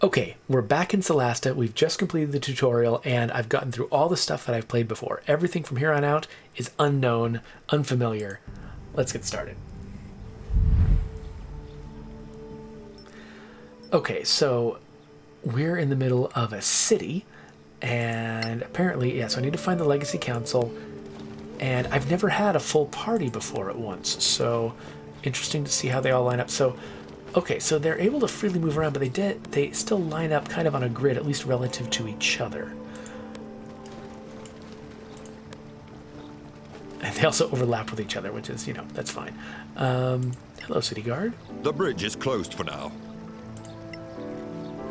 Okay, we're back in Solasta. We've just completed the tutorial, and I've gotten through all the stuff that I've played before. Everything from here on out is unknown, unfamiliar. Let's get started. Okay, so we're in the middle of a city, and apparently, so I need to find the Legacy Council, and I've never had a full party before at once, so interesting to see how they all line up. So, okay, so they're able to freely move around, but they still line up kind of on a grid, at least relative to each other. And they also overlap with each other, which is, that's fine. Hello, City Guard. The bridge is closed for now.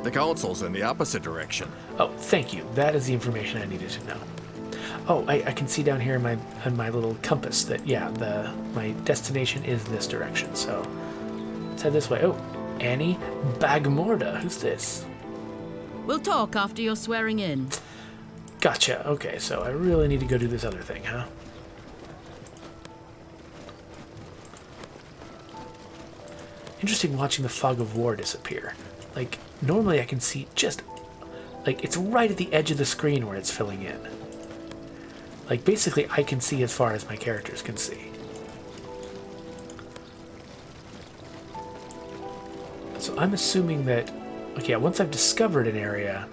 The council's in the opposite direction. Oh, thank you. That is the information I needed to know. Oh, I can see down here in my little compass that, my destination is this direction, so let's head this way. Oh, Annie Bagmorda. Who's this? We'll talk after you're swearing in. Gotcha. Okay, so I really need to go do this other thing, huh? Interesting watching the fog of war disappear. Like, normally I can see just, it's right at the edge of the screen where it's filling in. Like, basically I can see as far as my characters can see. So I'm assuming that, once I've discovered an area,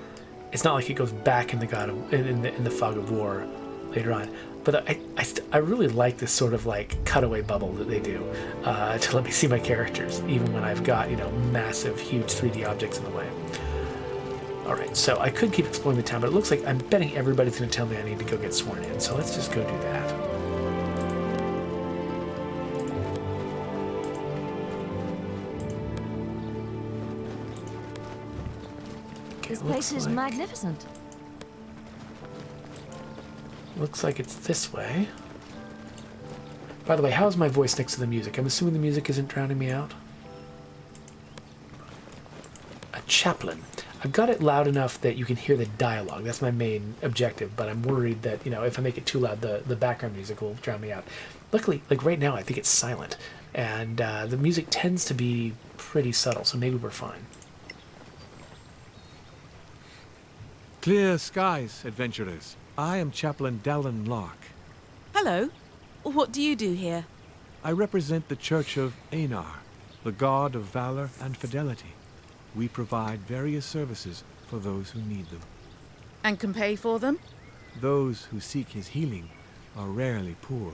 it's not like it goes back in the fog of war later on. But I really like this sort of cutaway bubble that they do to let me see my characters, even when I've got massive, huge 3D objects in the way. All right, so I could keep exploring the town, but it looks like I'm betting everybody's going to tell me I need to go get sworn in. So let's just go do that. This place is magnificent. Looks like it's this way. By the way, how's my voice next to the music? I'm assuming the music isn't drowning me out. A chaplain. I've got it loud enough that you can hear the dialogue. That's my main objective, but I'm worried that, if I make it too loud, the background music will drown me out. Luckily, right now, I think it's silent, and the music tends to be pretty subtle, so maybe we're fine. Clear skies, adventurers. I am Chaplain Dallin Locke. Hello. What do you do here? I represent the Church of Einar, the god of valor and fidelity. We provide various services for those who need them. And can pay for them? Those who seek his healing are rarely poor.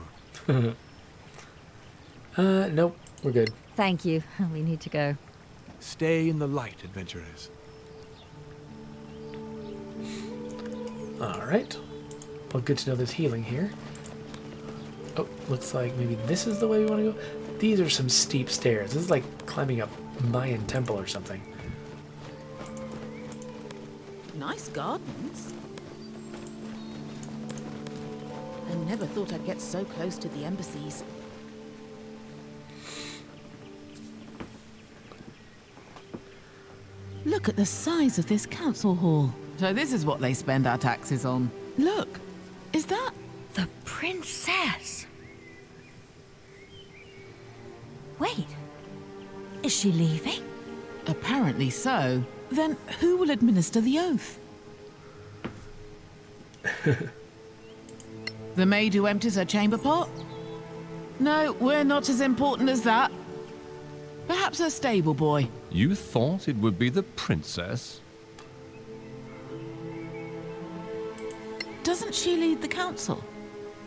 Nope, we're good. Thank you. We need to go. Stay in the light, adventurers. All right. Well, good to know there's healing here. Oh, looks like maybe this is the way we want to go. These are some steep stairs. This is like climbing up Mayan temple or something. Nice gardens. I never thought I'd get so close to the embassies. Look at the size of this council hall. So this is what they spend our taxes on. Look, is that... The princess! Wait, is she leaving? Apparently so. Then who will administer the oath? The maid who empties her chamber pot? No, we're not as important as that. Perhaps her stable boy. You thought it would be the princess? Doesn't she lead the council?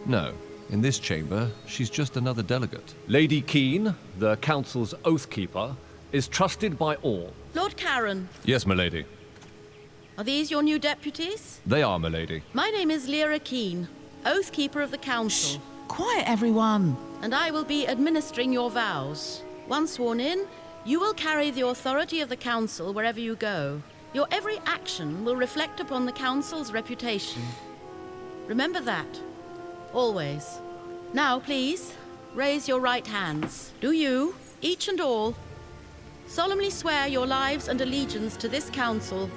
No. In this chamber, she's just another delegate. Lady Keene, the council's oathkeeper, is trusted by all. Lord Karen, Yes, milady. are these your new deputies? They are, milady. My name is Lyra Keene, oathkeeper of the council, Quiet, everyone. and I will be administering your vows. Once sworn in, you will carry the authority of the council wherever you go. Your every action will reflect upon the council's reputation. Remember that. Always. Now, please, raise your right hands. Do you, each and all, solemnly swear your lives and allegiance to this council,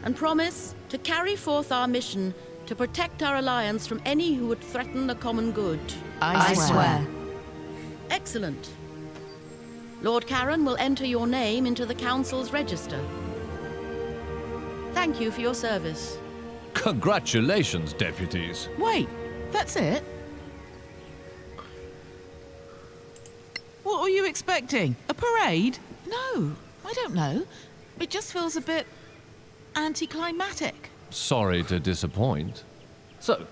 and promise to carry forth our mission to protect our alliance from any who would threaten the common good? I swear. Excellent. Lord Karen will enter your name into the council's register. thank you for your service. Congratulations, deputies. Wait, that's it? What were you expecting? A parade? No, I don't know. It just feels a bit anticlimactic. Sorry to disappoint. So,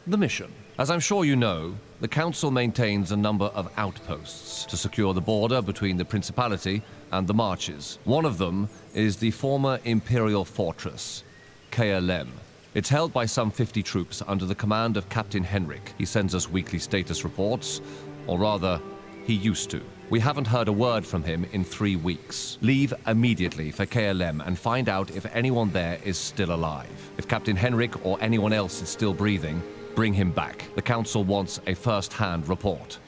the mission. As I'm sure you know, the Council maintains a number of outposts to secure the border between the Principality and the Marches. One of them is the former Imperial Fortress, KLM. It's held by some 50 troops under the command of Captain Henrik. He sends us weekly status reports, or rather, he used to. We haven't heard a word from him in 3 weeks. Leave immediately for KLM and find out if anyone there is still alive. If Captain Henrik or anyone else is still breathing, bring him back. The Council wants a first-hand report.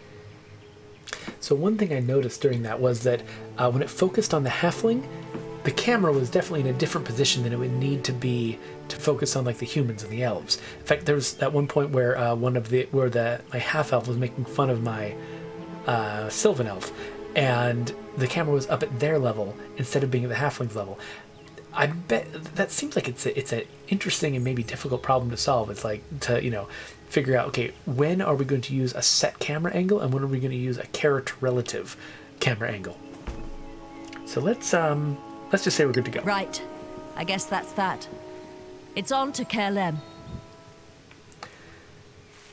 So one thing I noticed during that was that when it focused on the halfling, the camera was definitely in a different position than it would need to be to focus on like the humans and the elves. In fact, there was that one point where my half elf was making fun of my Sylvan elf, and the camera was up at their level instead of being at the halfling's level. I bet that seems like it's an interesting and maybe difficult problem to solve. It's like to figure out, okay, when are we going to use a set camera angle and when are we going to use a character relative camera angle? So let's just say we're good to go. Right. I guess that's that. It's on to KLM.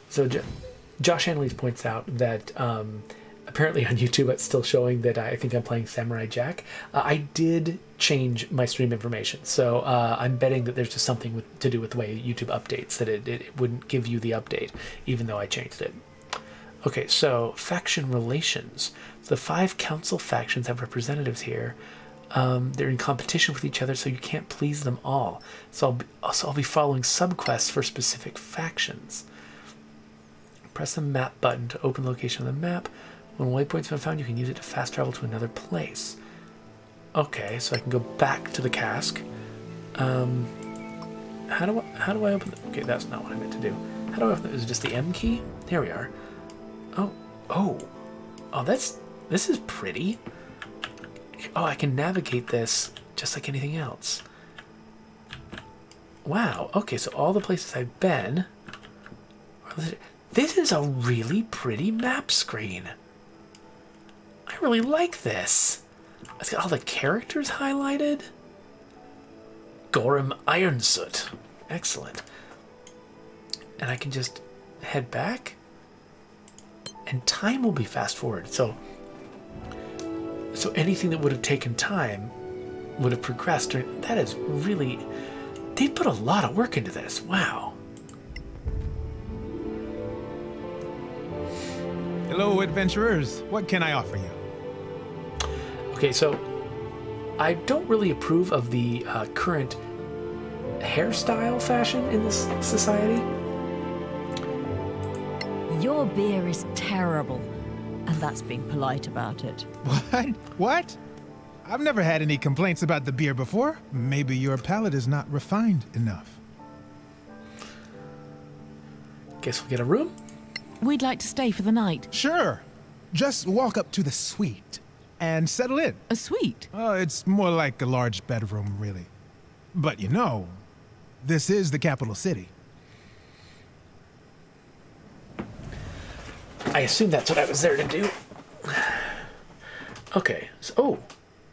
So Josh Annalise points out that apparently on YouTube it's still showing that I think I'm playing Samurai Jack. I did change my stream information, so I'm betting that there's just something to do with the way YouTube updates, that it wouldn't give you the update even though I changed it. Okay, so faction relations. So the 5 council factions have representatives here. They're in competition with each other, so you can't please them all. So I'll be following subquests for specific factions. Press the map button to open the location of the map. When waypoints have been found, you can use it to fast travel to another place. Okay, so I can go back to the cask. How do I open okay, that's not what I meant to do. How do I open it? Is it just the M key? There we are. Oh, this is pretty. Oh, I can navigate this just like anything else. Wow, okay, so all the places I've been. This is a really pretty map screen. I really like this. It's got all the characters highlighted. Gorham Ironsoot. Excellent. And I can just head back. And time will be fast forward. So anything that would have taken time would have progressed during. That is really. They put a lot of work into this. Wow. Hello, adventurers. What can I offer you? Okay, so I don't really approve of the current hairstyle fashion in this society. Your beer is terrible, and that's being polite about it. What? I've never had any complaints about the beer before. Maybe your palate is not refined enough. Guess we'll get a room. We'd like to stay for the night. Sure. Just walk up to the suite and settle in. A suite? It's more like a large bedroom, really. But this is the capital city. I assume that's what I was there to do. Okay, so,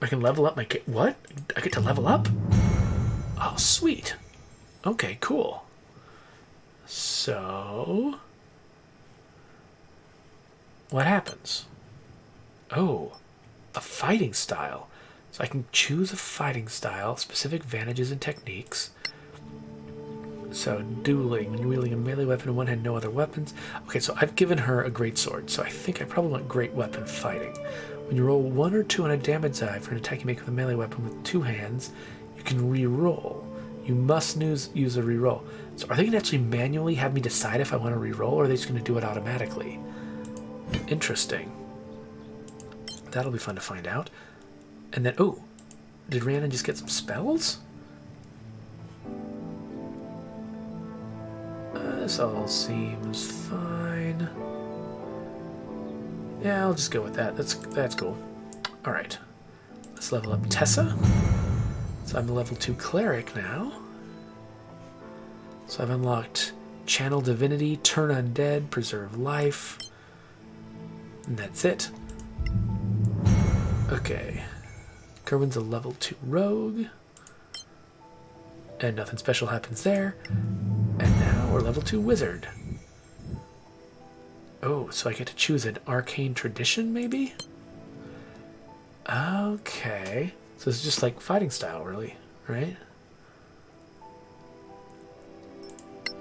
I can level up my what? I get to level up? Oh, sweet. Okay, cool. So, what happens? Oh, a fighting style. So I can choose a fighting style, specific advantages and techniques. So dueling, when you're wielding a melee weapon in one hand, no other weapons. Okay, so I've given her a great sword, so I think I probably want great weapon fighting. When you roll 1 or 2 on a damage die for an attack you make with a melee weapon with 2 hands, you can re-roll. You must use a re-roll. So are they going to actually manually have me decide if I want to re-roll, or are they just going to do it automatically? Interesting. That'll be fun to find out. And then, oh, did Rhiannon just get some spells? This all seems fine. Yeah, I'll just go with that. That's cool. All right, let's level up Tessa. So I'm a level 2 cleric now. So I've unlocked Channel Divinity, Turn Undead, Preserve Life. And that's it. Okay. Kerwin's a level 2 rogue. And nothing special happens there. And now we're level 2 wizard. Oh, so I get to choose an arcane tradition, maybe? Okay. So it's just like fighting style, really, right?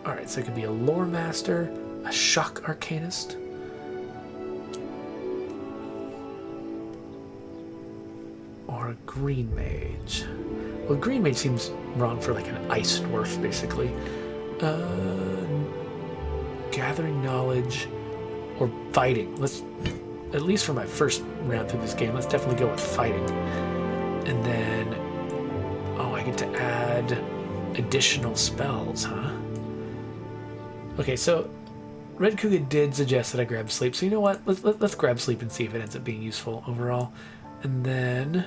Alright, so it could be a lore master, a shock arcanist. Or a green mage. Well, green mage seems wrong for like an ice dwarf, basically. Gathering knowledge or fighting. Let's, at least for my first round through this game, let's definitely go with fighting. And then, oh, I get to add additional spells, huh? Okay, so Red Kuga did suggest that I grab sleep, so you know what? Let's grab sleep and see if it ends up being useful overall. And then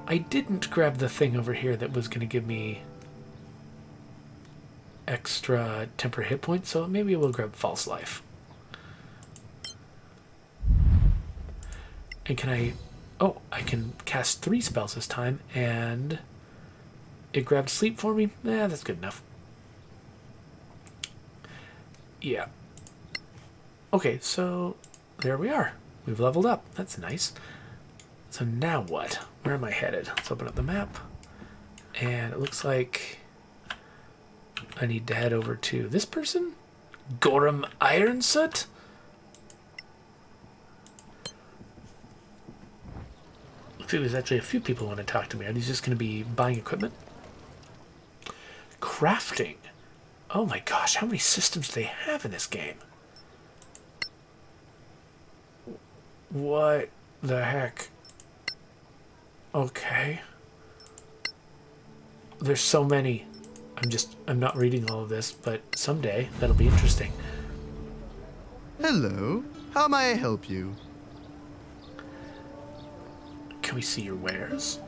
I didn't grab the thing over here that was going to give me extra temporary hit points, so maybe we'll grab false life. And can I... Oh, I can cast 3 spells this time, and it grabbed sleep for me. That's good enough. Yeah. Okay, so there we are. We've leveled up. That's nice. So now what? Where am I headed? Let's open up the map. And it looks like I need to head over to this person? Gorham Ironsoot? Looks like there's actually a few people who want to talk to me. Are these just going to be buying equipment? Crafting. Oh my gosh, how many systems do they have in this game? What the heck? Okay. There's so many. I'm not reading all of this, but someday that'll be interesting. Hello. How may I help you? Can we see your wares?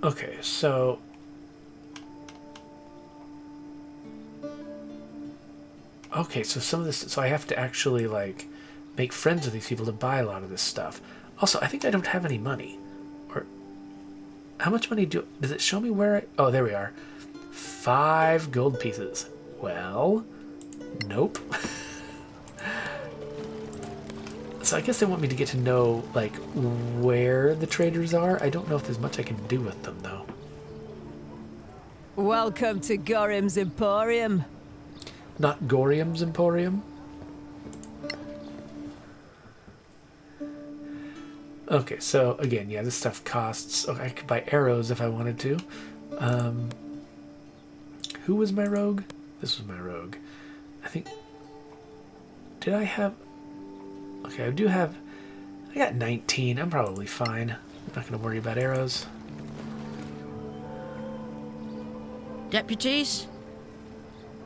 Okay, so... Okay, so some of this... So I have to actually, like, make friends with these people to buy a lot of this stuff. Also, I think I don't have any money. Or... How much money does it show me where I... Oh, there we are. 5 gold pieces. Well... Nope. So I guess they want me to get to know, like, where the traders are. I don't know if there's much I can do with them, though. Welcome to Gorham's Emporium. Not Gorium's Emporium? Okay, so, again, yeah, this stuff costs... Okay, I could buy arrows if I wanted to. Who was my rogue? This was my rogue. I think... Did I have... Okay, I do have... I got 19. I'm probably fine. I'm not going to worry about arrows. Deputies?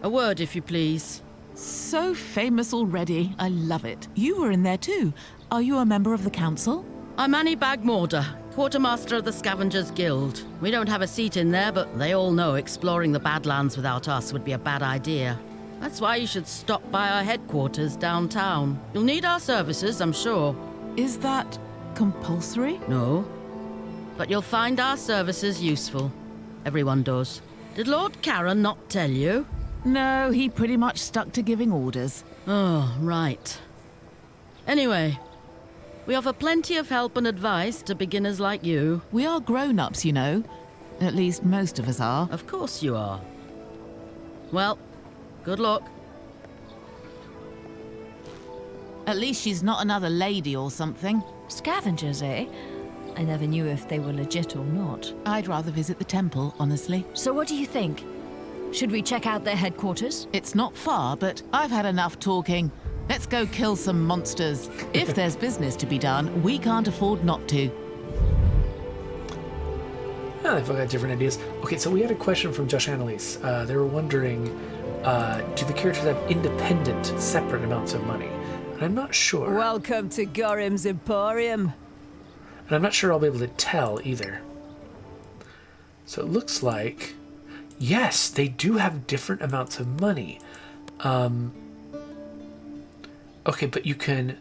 A word, if you please. So famous already. I love it. You were in there too. Are you a member of the council? I'm Annie Bagmorder, quartermaster of the Scavengers Guild. We don't have a seat in there, but they all know exploring the Badlands without us would be a bad idea. That's why you should stop by our headquarters downtown. You'll need our services, I'm sure. Is that compulsory? No. But you'll find our services useful. Everyone does. Did Lord Karen not tell you? No, he pretty much stuck to giving orders. Oh, right. Anyway, we offer plenty of help and advice to beginners like you. We are grown-ups, you know. At least most of us are. Of course you are. Well, good luck. At least she's not another lady or something. Scavengers, eh? I never knew if they were legit or not. I'd rather visit the temple, honestly. So what do you think? Should we check out their headquarters? It's not far, but I've had enough talking. Let's go kill some monsters. If there's business to be done, we can't afford not to. Oh, they've all got different ideas. Okay, so we had a question from Josh Annalise. They were wondering, do the characters have independent, separate amounts of money? And I'm not sure. Welcome to Gorham's Emporium. And I'm not sure I'll be able to tell either. So it looks like, yes, they do have different amounts of money. Okay, but you can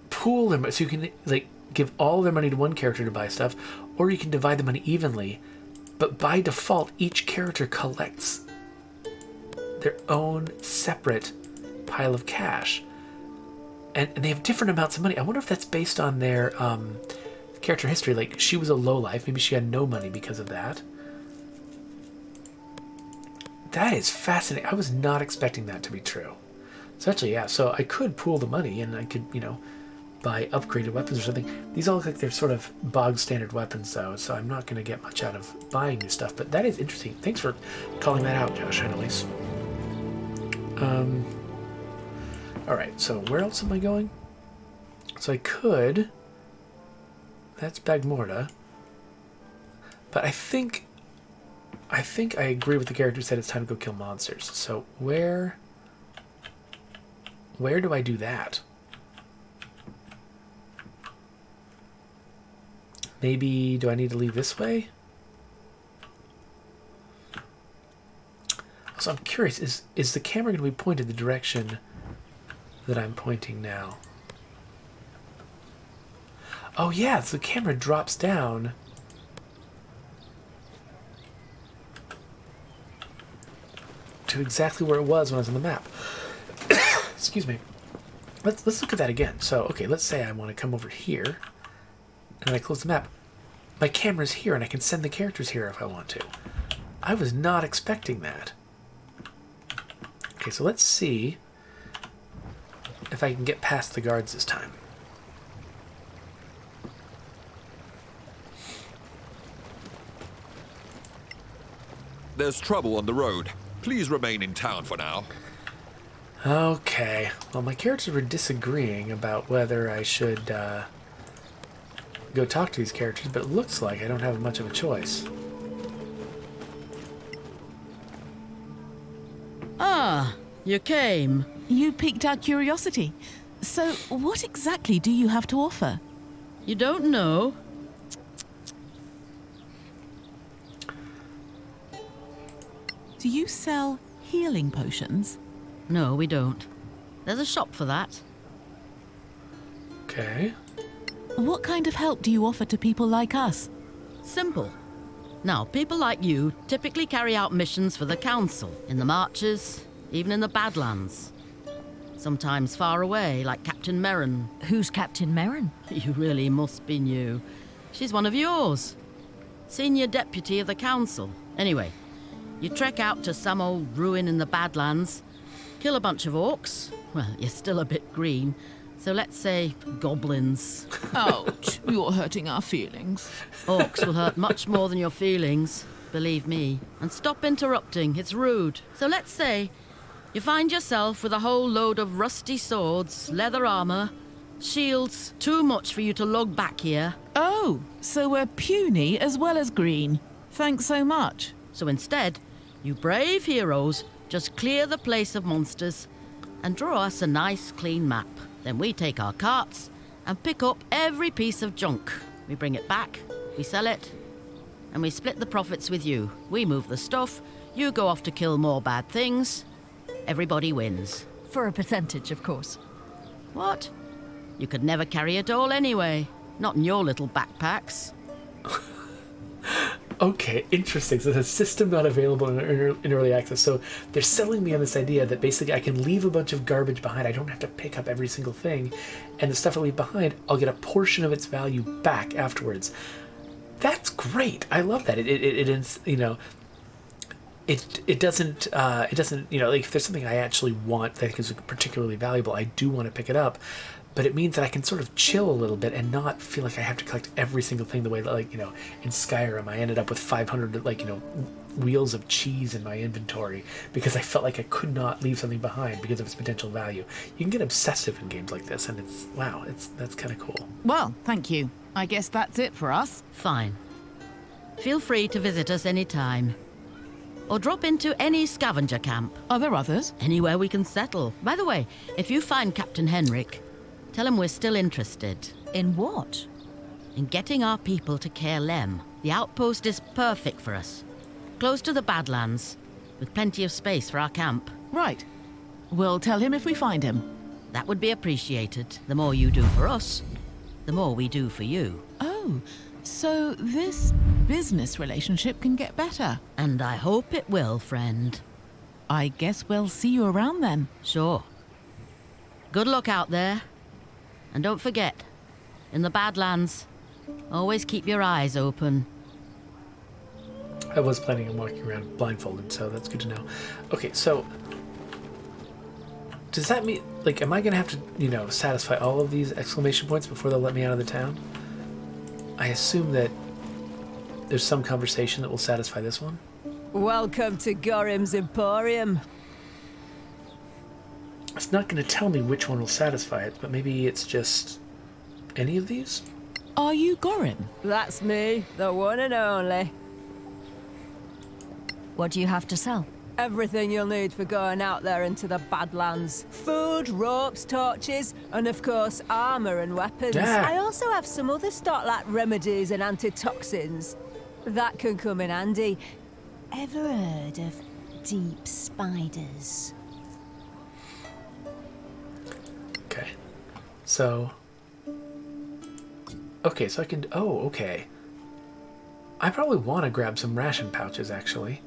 pool them, so you can like give all their money to one character to buy stuff, or you can divide the money evenly. But by default, each character collects their own separate pile of cash. And they have different amounts of money. I wonder if that's based on their character history. Like, she was a lowlife. Maybe she had no money because of that. That is fascinating. I was not expecting that to be true. So actually, yeah. So I could pool the money and I could, you know, buy upgraded weapons or something. These all look like they're sort of bog standard weapons, though. So I'm not going to get much out of buying new stuff. But that is interesting. Thanks for calling that out, Josh, Annalise. Alright, so where else am I going? So I could... That's Bagmorda. But I think I agree with the character who said it's time to go kill monsters. So where do I do that? Maybe, do I need to leave this way? So I'm curious, is the camera going to be pointed the direction that I'm pointing now? Oh yeah, so the camera drops down. To exactly where it was when I was on the map. Excuse me. Let's look at that again. So, okay, let's say I want to come over here, and I close the map. My camera's here, and I can send the characters here if I want to. I was not expecting that. Okay, so let's see if I can get past the guards this time. There's trouble on the road. Please remain in town for now. Okay. Well, my characters were disagreeing about whether I should go talk to these characters, but it looks like I don't have much of a choice. Ah, you came. You piqued our curiosity. So, what exactly do you have to offer? You don't know? Do you sell healing potions? No, we don't. There's a shop for that. Okay. What kind of help do you offer to people like us? Simple. Now, people like you typically carry out missions for the Council, in the Marches, even in the Badlands. Sometimes far away, like Captain Merrin. Who's Captain Merrin? You really must be new. She's one of yours. Senior Deputy of the Council. Anyway, you trek out to some old ruin in the Badlands, kill a bunch of orcs. Well, you're still a bit green, so let's say goblins. Ouch, you're hurting our feelings. Orcs will hurt much more than your feelings, believe me. And stop interrupting, it's rude. So let's say you find yourself with a whole load of rusty swords, leather armor, shields, too much for you to lug back here. Oh, so we're puny as well as green. Thanks so much. So instead, you brave heroes just clear the place of monsters and draw us a nice clean map. Then we take our carts and pick up every piece of junk. We bring it back, we sell it, and we split the profits with you. We move the stuff, you go off to kill more bad things. Everybody wins. For a percentage, of course. What? You could never carry it all anyway. Not in your little backpacks. Okay, interesting. So there's a system not available in early access. So they're selling me on this idea that basically I can leave a bunch of garbage behind. I don't have to pick up every single thing. And the stuff I leave behind, I'll get a portion of its value back afterwards. That's great. I love that. It you know, it doesn't, you know, like if there's something I actually want that I think is particularly valuable, I do want to pick it up. But it means that I can sort of chill a little bit and not feel like I have to collect every single thing the way that, like, you know, in Skyrim, I ended up with 500, like, you know, wheels of cheese in my inventory because I felt like I could not leave something behind because of its potential value. You can get obsessive in games like this, and it's, wow, that's kind of cool. Well, thank you. I guess that's it for us. Fine. Feel free to visit us anytime. Or drop into any scavenger camp. Are there others? Anywhere we can settle. By the way, if you find Captain Henrik, Tell them we're still interested. In what? In getting our people to Caerlem. The outpost is perfect for us. Close to the Badlands, with plenty of space for our camp. Right. We'll tell him if we find him. That would be appreciated. The more you do for us, the more we do for you. Oh, so this business relationship can get better. And I hope it will, friend. I guess we'll see you around then. Sure. Good luck out there. And don't forget, in the Badlands, always keep your eyes open. I was planning on walking around blindfolded, so that's good to know. Okay, so does that mean, like, am I gonna have to, satisfy all of these exclamation points before they'll let me out of the town? I assume that there's some conversation that will satisfy this one. Welcome to Gorim's Emporium. It's not gonna tell me which one will satisfy it, but maybe it's just any of these? Are you Gorim? That's me, the one and only. What do you have to sell? Everything you'll need for going out there into the Badlands. Food, ropes, torches, and of course, armor and weapons. Yeah. I also have some other stock like remedies and antitoxins. That can come in handy. Ever heard of deep spiders? Okay. So... Okay, so I can... Oh, okay. I probably want to grab some ration pouches, actually.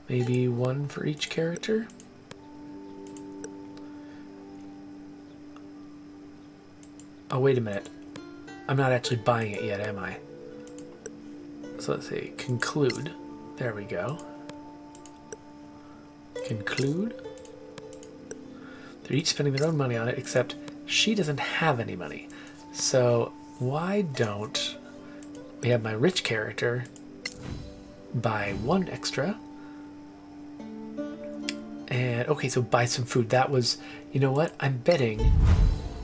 Maybe one for each character? Oh, wait a minute. I'm not actually buying it yet, am I? So let's see. Conclude. There we go. Conclude. They're each spending their own money on it, except she doesn't have any money. So why don't we have my rich character buy one extra? And okay, so buy some food. That was, you know what? I'm betting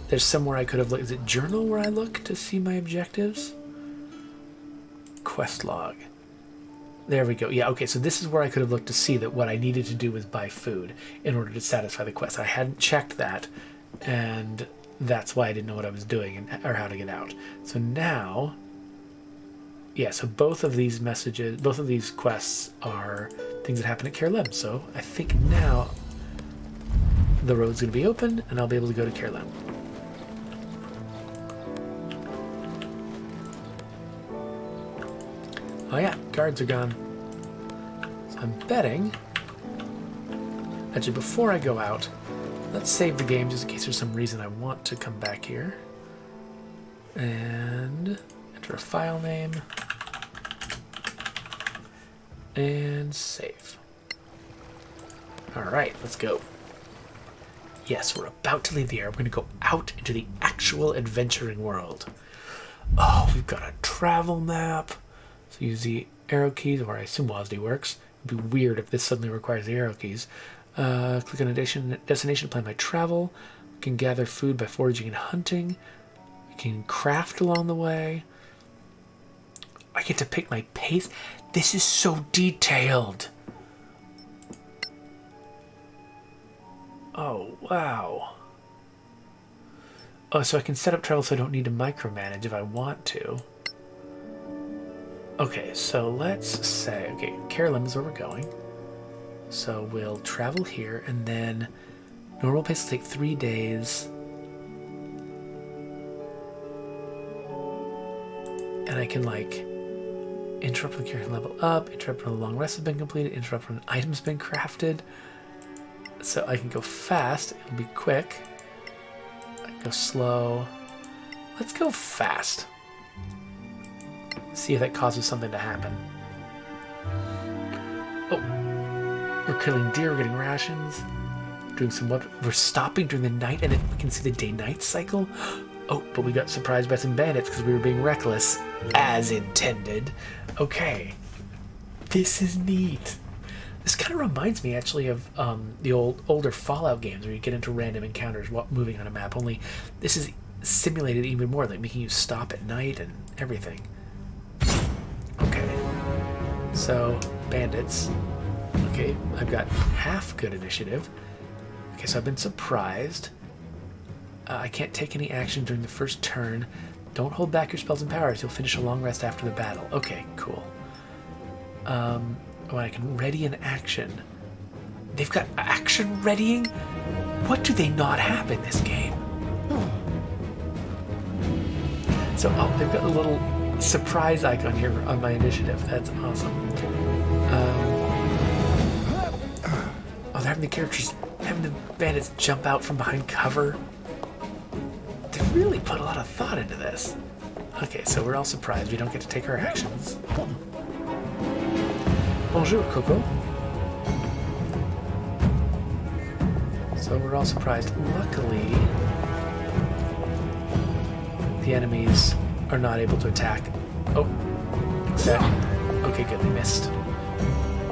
there's somewhere I could have looked. Is it journal where I look to see my objectives? Quest log. There we go. Yeah, okay, so this is where I could have looked to see that what I needed to do was buy food in order to satisfy the quest. I hadn't checked that, and that's why I didn't know what I was doing or how to get out. So now, yeah, so both of these messages, both of these quests are things that happen at Caerlem. So I think now the road's going to be open, and I'll be able to go to Caerlem. Oh yeah, guards are gone. So I'm betting... Actually, before I go out, let's save the game just in case there's some reason I want to come back here. And enter a file name. And save. Alright, let's go. Yes, we're about to leave the air. We're going to go out into the actual adventuring world. Oh, we've got a travel map. So use the arrow keys, or I assume WASD works. It'd be weird if this suddenly requires the arrow keys. Click on a destination to plan my travel. We can gather food by foraging and hunting. We can craft along the way. I get to pick my pace. This is so detailed. Oh, wow. Oh, so I can set up travel so I don't need to micromanage if I want to. Okay, so let's say, okay, Caerlem is where we're going. So we'll travel here, and then normal pace will take 3 days. And I can, like, interrupt when the character level up, interrupt when a long rest has been completed, interrupt when an item's been crafted. So I can go fast, it'll be quick. I can go slow. Let's go fast. See if that causes something to happen. Oh, we're killing deer, we're getting rations. Doing some what? We're stopping during the night, and then we can see the day-night cycle. Oh, but we got surprised by some bandits because we were being reckless, as intended. Okay, this is neat. This kind of reminds me, actually, of the older Fallout games where you get into random encounters while moving on a map. Only this is simulated even more, like making you stop at night and everything. Okay, so bandits. Okay, I've got half good initiative. Okay, so I've been surprised. I can't take any action during the first turn. Don't hold back your spells and powers. You'll finish a long rest after the battle. Okay, cool. Oh, I can ready an action. They've got action readying? What do they not have in this game? So, oh, they've got a little surprise icon here on my initiative. That's awesome. Oh, they're having the characters, having the bandits jump out from behind cover. They really put a lot of thought into this. Okay, so we're all surprised we don't get to take our actions. Bonjour, Coco. So we're all surprised. Luckily, the enemies are not able to attack. Oh, okay, good, they missed.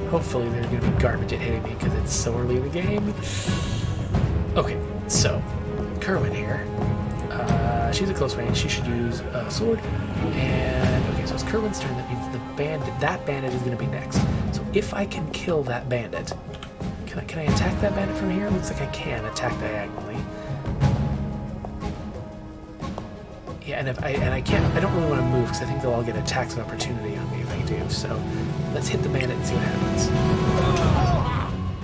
Hopefully they're going to be garbage at hitting me because it's so early in the game. Okay, so Kerwin here. She's a close range. She should use a sword. And okay, so it's Kerwin's turn. That means that bandit is going to be next. So if I can kill that bandit, can I attack that bandit from here? Looks like I can attack diagonally. Yeah, and I can't. I don't really want to move because I think they'll all get attacks of opportunity on me if I do. So let's hit the bandit and see what happens.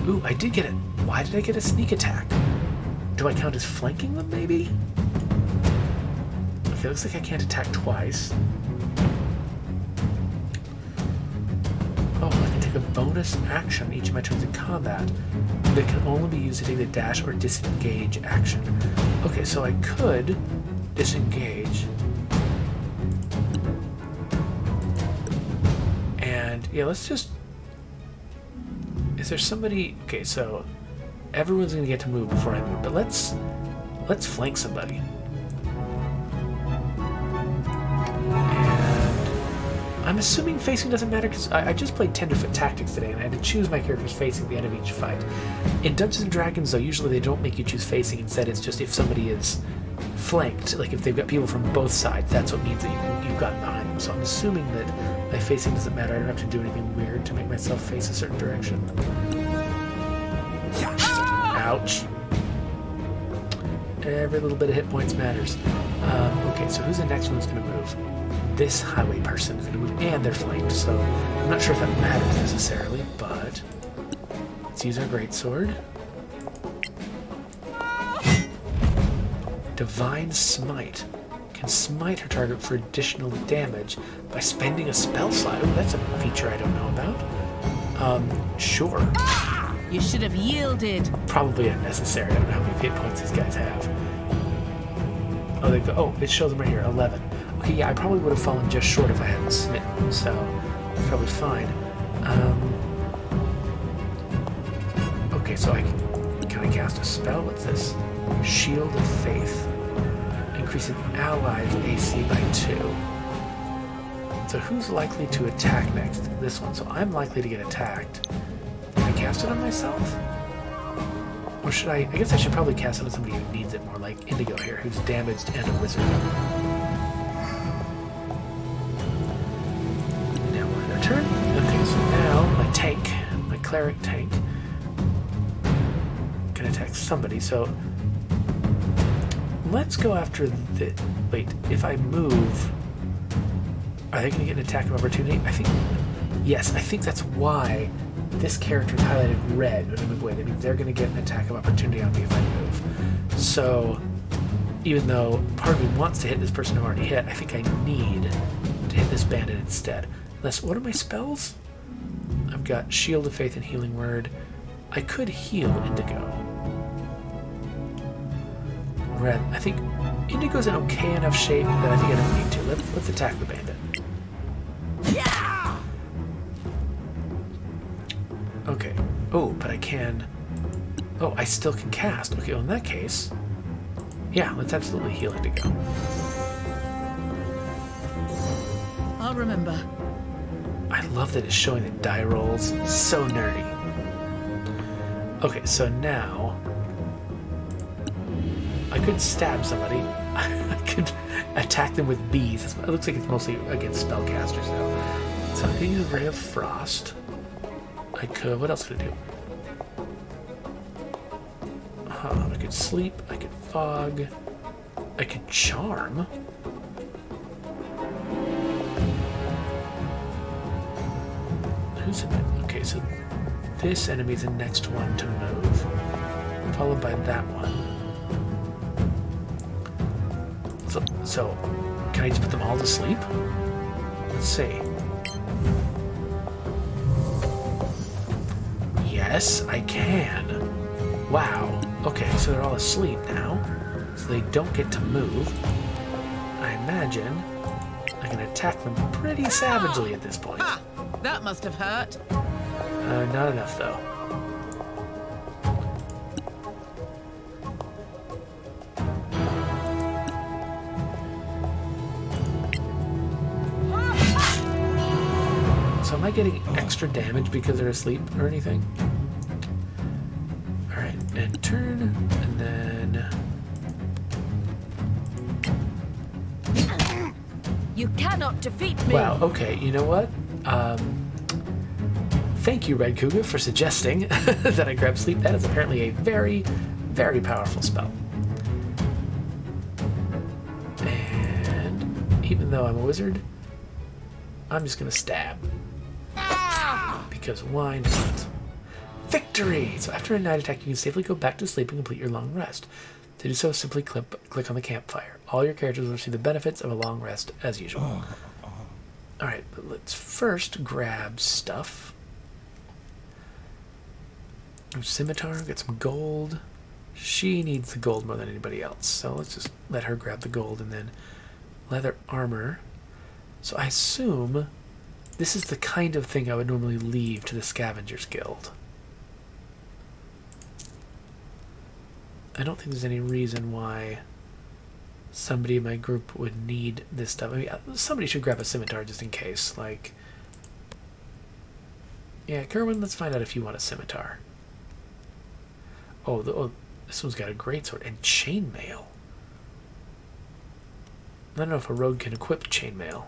Ooh, I did get it. Why did I get a sneak attack? Do I count as flanking them? Maybe. Okay, looks like I can't attack twice. Oh, I can take a bonus action each of my turns in combat that can only be used to take the dash or disengage action. Okay, so I could disengage. And yeah, let's just... Is there somebody... Okay, so everyone's going to get to move before I move, but let's flank somebody. I'm assuming facing doesn't matter because I just played Tenderfoot Tactics today and I had to choose my characters facing the end of each fight. In Dungeons & Dragons, though, usually they don't make you choose facing. Instead, it's just if somebody is flanked, like if they've got people from both sides, that's what means that you've gotten behind them. So I'm assuming that my facing doesn't matter. I don't have to do anything weird to make myself face a certain direction. Ouch. Every little bit of hit points matters. Okay, so who's the next one who's going to move? This highway person is going to move, and they're flanked, so I'm not sure if that matters necessarily, but let's use our greatsword. Divine Smite. Can smite her target for additional damage by spending a spell slot. Oh, that's a feature I don't know about. Sure. You should have yielded. Probably unnecessary. I don't know how many hit points these guys have. Oh, they go. Oh, it shows them right here, 11. Okay, yeah, I probably would have fallen just short if I hadn't smitten, so it's probably fine. Okay, so can I cast a spell? What's this? Shield of Faith. Increasing allies' AC by 2. So who's likely to attack next? This one. So I'm likely to get attacked. Can I cast it on myself? Or should I guess I should probably cast it on somebody who needs it more, like Indigo here, who's damaged and a wizard. Turn. Okay, so now my tank, my cleric tank, can attack somebody. So let's go after the. Wait, if I move, are they going to get an attack of opportunity? I think yes. I think that's why this character is highlighted red when I move away. That means they're going to get an attack of opportunity on me if I move. So even though part of me wants to hit this person who already hit, I think I need to hit this bandit instead. What are my spells? I've got Shield of Faith and Healing Word. I could heal Indigo. Red. I think Indigo's in okay enough shape that I think I don't need to. Let's attack the bandit. Yeah! Okay. Oh, but I can... Oh, I still can cast. Okay, well in that case... Yeah, let's absolutely heal Indigo. I'll remember. I love that it's showing the die rolls. So nerdy. Okay, so now I could stab somebody. I could attack them with bees. It looks like it's mostly against spellcasters though. So I could use Ray of Frost. I could. What else could I do? could sleep, I could fog, I could charm. Who's in it? Okay, so this enemy's the next one to move, followed by that one. So can I just put them all to sleep? Let's see. Yes, I can. Wow. Okay, so they're all asleep now, so they don't get to move. I imagine I can attack them pretty savagely at this point. Ha! That must have hurt. Not enough, though. So am I getting extra damage because they're asleep or anything? Alright, and turn, and then... You cannot defeat me! Wow, okay, you know what? Thank you, Red Cougar, for suggesting that I grab sleep. That is apparently a very, very powerful spell. And even though I'm a wizard, I'm just gonna stab. Because why not? Victory! So after a night attack, you can safely go back to sleep and complete your long rest. To do so, simply click on the campfire. All your characters will receive the benefits of a long rest as usual. Alright, but let's first grab stuff. Scimitar, get some gold. She needs the gold more than anybody else, so let's just let her grab the gold, and then leather armor. So I assume this is the kind of thing I would normally leave to the Scavengers Guild. I don't think there's any reason why somebody in my group would need this stuff. I mean, somebody should grab a scimitar just in case. Like, yeah, Kerwin, let's find out if you want a scimitar. Oh, this one's got a greatsword and chainmail. I don't know if a rogue can equip chainmail.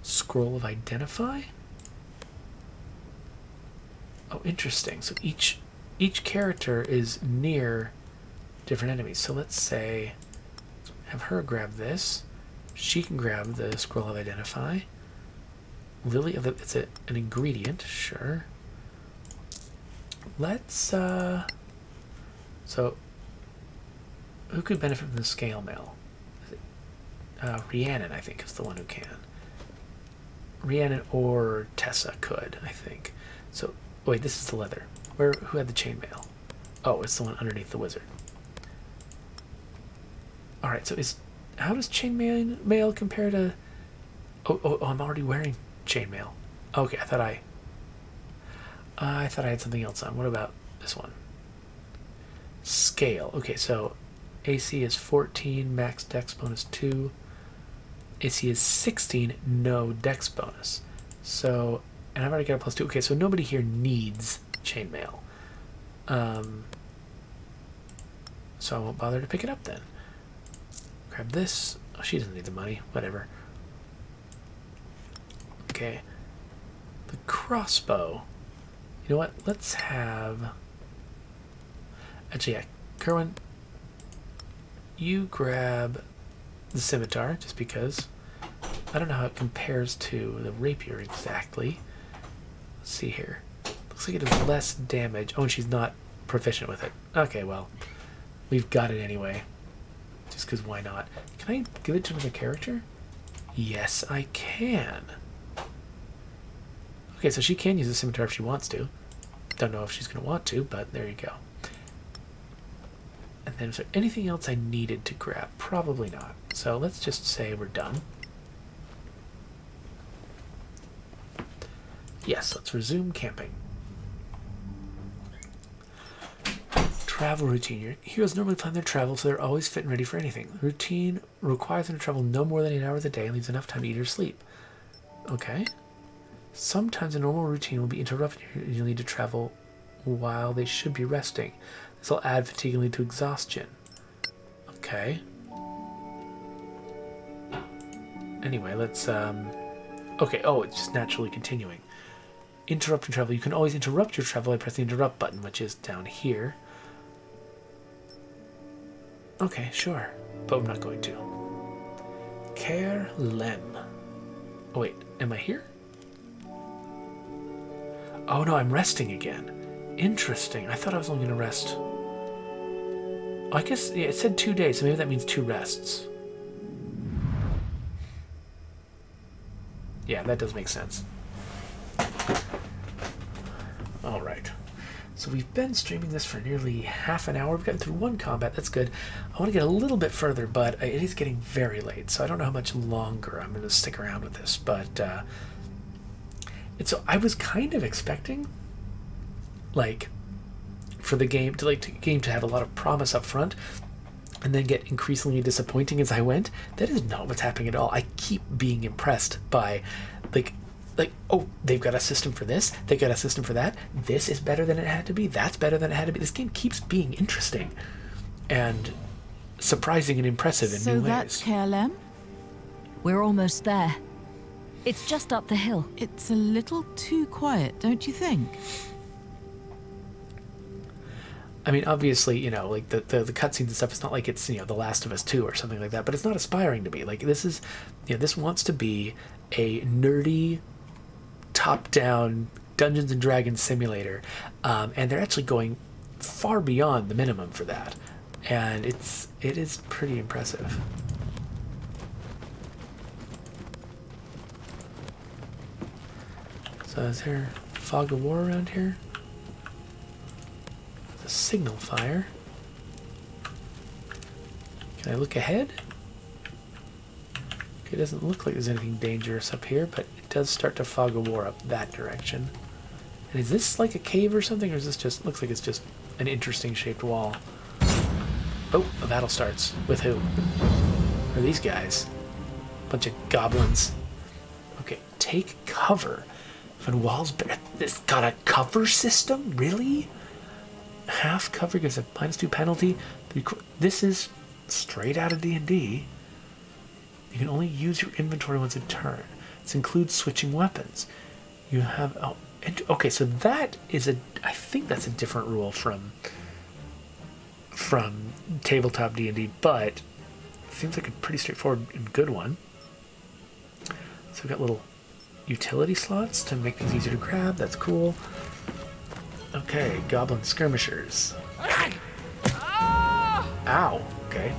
Scroll of Identify? Oh, interesting. So each character is near different enemies. So let's say, have her grab this. She can grab the Scroll of Identify. Lily, it's an ingredient, sure. Let's, so, who could benefit from the scale mail? Rhiannon, I think, is the one who can. Rhiannon or Tessa could, I think. So, wait, this is the leather. Who had the chainmail? Oh, it's the one underneath the wizard. Alright, so how does chainmail compare to... Oh, I'm already wearing chainmail. Okay, I thought I had something else on. What about this one? Scale. Okay, so AC is 14, max dex bonus 2. AC is 16, no dex bonus. So, and I've already got a plus 2. Okay, so nobody here needs chainmail. So I won't bother to pick it up then. Grab this. Oh, she doesn't need the money. Whatever. Okay. The crossbow. You know what? Let's have... Actually, yeah. Kerwin, you grab the scimitar, just because. I don't know how it compares to the rapier exactly. Let's see here. Looks like it does less damage. Oh, and she's not proficient with it. Okay, well, we've got it anyway. Just because why not? Can I give it to another character? Yes, I can. Okay, so she can use the scimitar if she wants to. Don't know if she's going to want to, but there you go. And then is there anything else I needed to grab? Probably not. So let's just say we're done. Yes, let's resume camping. Travel routine. Your heroes normally plan their travel so they're always fit and ready for anything. The routine requires them to travel no more than 8 hours a day and leaves enough time to eat or sleep. Okay. Sometimes a normal routine will be interrupted and you'll need to travel while they should be resting. This will add fatigue and lead to exhaustion. Okay. Anyway, let's, okay, oh, it's just naturally continuing. Interrupt your travel. You can always interrupt your travel by pressing the interrupt button, which is down here. Okay, sure. But I'm not going to. Care Lem. Oh, wait. Am I here? Oh, no, I'm resting again. Interesting. I thought I was only going to rest. I guess, yeah, it said 2 days, so maybe that means 2 rests. Yeah, that does make sense. All right. So we've been streaming this for nearly half an hour. We've gotten through 1 combat. That's good. I want to get a little bit further, but it is getting very late, so I don't know how much longer I'm going to stick around with this. But so I was kind of expecting, like, for the game to have a lot of promise up front, and then get increasingly disappointing as I went. That is not what's happening at all. I keep being impressed by, like, oh, they've got a system for this, they've got a system for that, this is better than it had to be, that's better than it had to be. This game keeps being interesting and surprising and impressive in new ways. So that's KLM? We're almost there. It's just up the hill. It's a little too quiet, don't you think? I mean, obviously, you know, like the cutscenes and stuff, it's not like it's, you know, The Last of Us 2 or something like that, but it's not aspiring to be. Like, this is, you know, this wants to be a nerdy, top-down Dungeons and Dragons simulator, and they're actually going far beyond the minimum for that, and it is pretty impressive. So is there fog of war around here? The signal fire. Can I look ahead? It doesn't look like there's anything dangerous up here, but it does start to fog of war up that direction. And is this like a cave or something, or is this just, looks like it's just an interesting shaped wall? Oh, a battle starts. With who? Are these guys? Bunch of goblins. Okay, take cover. When walls, this got a cover system? Really? Half cover gives a -2 penalty. This is straight out of D&D. You can only use your inventory once a turn. This includes switching weapons. You have... Oh, okay, so that is a... I think that's a different rule from tabletop D&D, but it seems like a pretty straightforward and good one. So we've got little utility slots to make things easier to grab. That's cool. Okay, goblin skirmishers. Ow. Okay.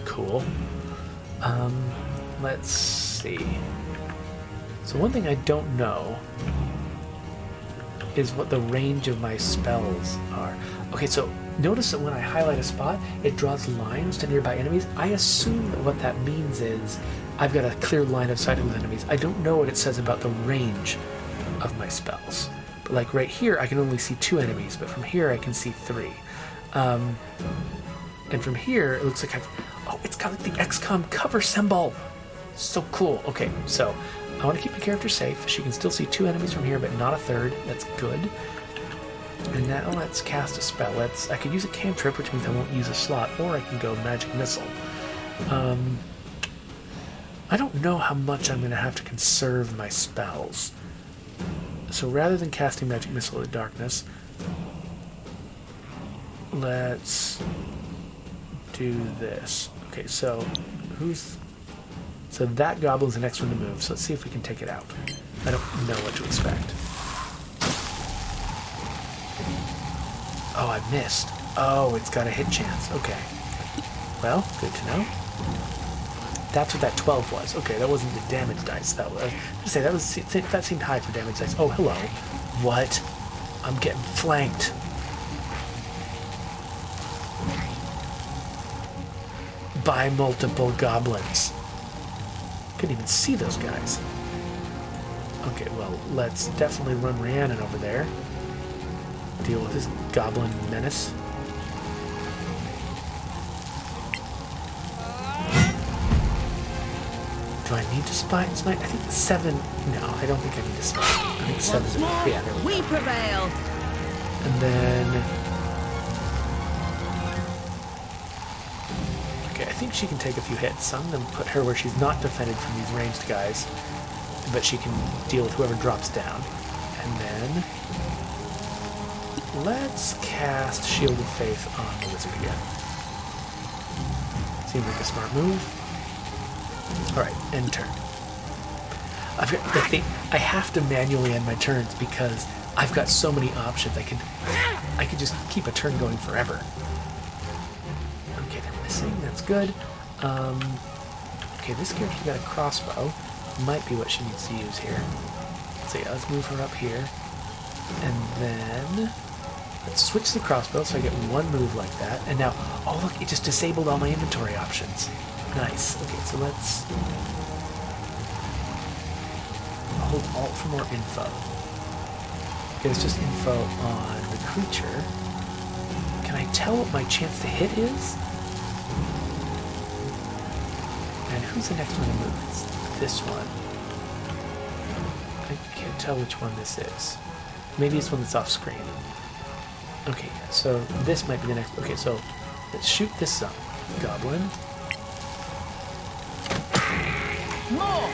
Cool. Let's see. So one thing I don't know is what the range of my spells are. Okay, so notice that when I highlight a spot, it draws lines to nearby enemies. I assume that what that means is I've got a clear line of sight with enemies. I don't know what it says about the range of my spells. But like right here, I can only see 2 enemies, but from here I can see 3. And from here, it looks like oh, it's got like the XCOM cover symbol. So cool. Okay, so I want to keep my character safe. She can still see 2 enemies from here, but not a 3rd. That's good. And now let's cast a spell. I could use a cantrip, which means I won't use a slot, or I can go magic missile. I don't know how much I'm going to have to conserve my spells. So rather than casting magic missile in darkness, let's do this. Okay, so that goblin's the next one to move, so let's see if we can take it out. I don't know what to expect. Oh, I missed. Oh, it's got a hit chance. Okay. Well, good to know. That's what that 12 was. Okay, that wasn't the damage dice. That was, that seemed high for damage dice. Oh, hello. What? I'm getting flanked. By multiple goblins. Couldn't even see those guys. Okay, well, let's definitely run Rhiannon over there. Deal with this goblin menace. Do I need to smite? I think 7... No, I don't think I need to smite. I think 7's enough. Yeah, there we go. We prevail. And then... Okay, I think she can take a few hits. So I'm going to put her where she's not defended from these ranged guys, but she can deal with whoever drops down. And then... let's cast Shield of Faith on the wizard again. Seems like a smart move. Alright, end turn. I've got the thing, I have to manually end my turns because I've got so many options. I could just keep a turn going forever. Okay, they're missing. That's good. Okay, this character's got a crossbow. Might be what she needs to use here. So yeah, let's move her up here. And then let's switch the crossbow so I get one move like that. And now, oh look, it just disabled all my inventory options. Nice. Okay, so let's hold Alt for more info. Okay, it's just info on the creature. Can I tell what my chance to hit is? And who's the next one to move? It's this one. I can't tell which one this is. Maybe it's one that's off screen. Okay, so this might be the next. Okay, so let's shoot this goblin. More!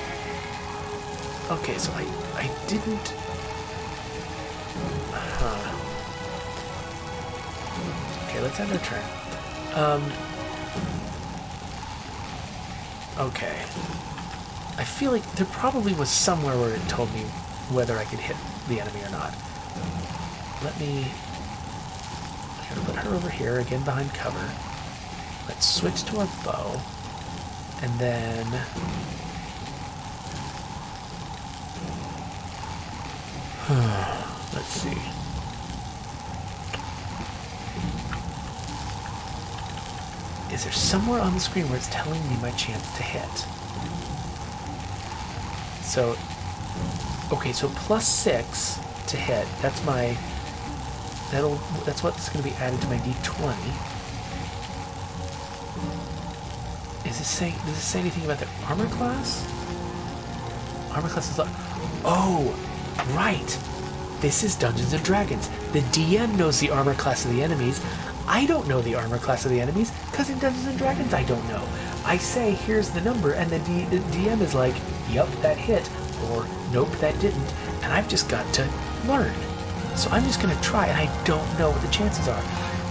Okay, so I didn't. Okay, let's end our turn. Okay. I feel like there probably was somewhere where it told me whether I could hit the enemy or not. Let me. I'm gonna put her over here again behind cover. Let's switch to our bow, and then. Let's see. Is there somewhere on the screen where it's telling me my chance to hit? So, okay, so +6 to hit. That's my. That's what's going to be added to my d20. Does this say anything about the armor class? Armor class is. Oh. Right! This is Dungeons & Dragons. The DM knows the armor class of the enemies. I don't know the armor class of the enemies, because in Dungeons & Dragons I don't know. I say, here's the number, and the DM is like, yup, that hit, or nope, that didn't, and I've just got to learn. So I'm just going to try, and I don't know what the chances are.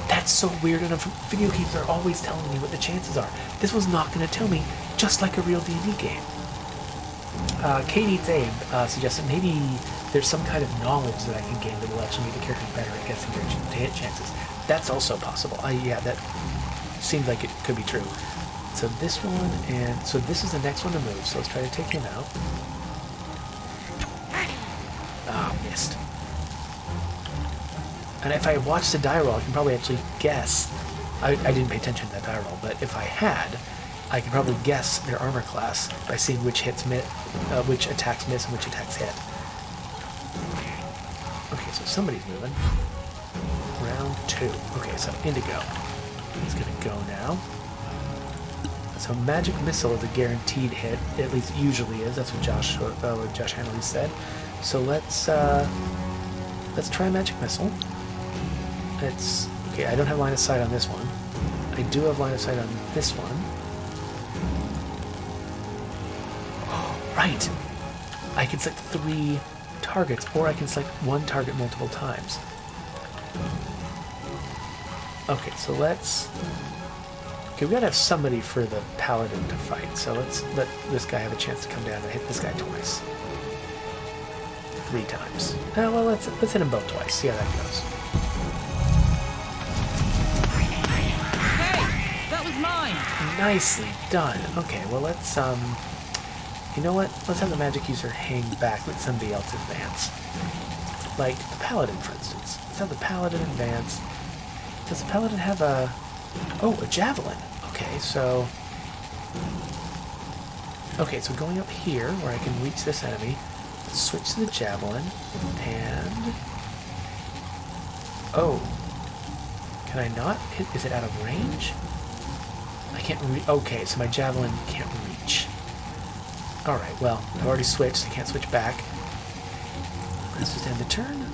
That's so weird, and video games are always telling me what the chances are. This was not going to tell me, just like a real D&D game. Kate Eats Abe suggested maybe there's some kind of knowledge that I can gain that will actually make the character better at guessing their hit chances. That's also possible. Yeah, that seems like it could be true. So this one, and so this is the next one to move, so let's try to take him out. Ah, missed. And if I watch the die roll, I can probably actually guess. I didn't pay attention to that die roll, but if I had, I could probably guess their armor class by seeing which attacks miss and which attacks hit. Okay, so somebody's moving. Round 2. Okay, so Indigo is going to go now. So Magic Missile is a guaranteed hit. At least usually is. That's what Josh Hanley said. So let's try Magic Missile. It's okay. I don't have line of sight on this one. I do have line of sight on this one. Right! I can select 3 targets, or I can select 1 target multiple times. Okay, so let's... Okay, we gotta have somebody for the paladin to fight, so let's let this guy have a chance to come down and hit this guy twice. 3 times. Well, let's hit him both twice, see how that goes. Hey! That was mine! Nicely done. Okay, well let's, you know what? Let's have the magic user hang back, let somebody else advance. Like the paladin, for instance. Let's have the paladin advance. Does the paladin have a... Oh, a javelin. Okay, so... Okay, so going up here, where I can reach this enemy, let's switch to the javelin, and... Oh. Can I not hit... Is it out of range? I can't okay, so my javelin can't reach. Alright, well, I've already switched, I can't switch back. Let's just end the turn.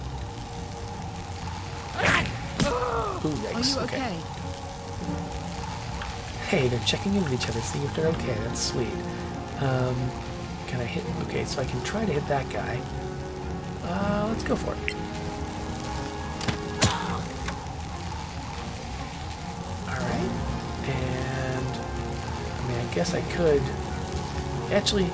Ooh, yikes. Are you okay? Hey, they're checking in with each other, seeing if they're okay. That's sweet. Can I hit... Okay, so I can try to hit that guy. Let's go for it. Alright. And... guess I could... Actually,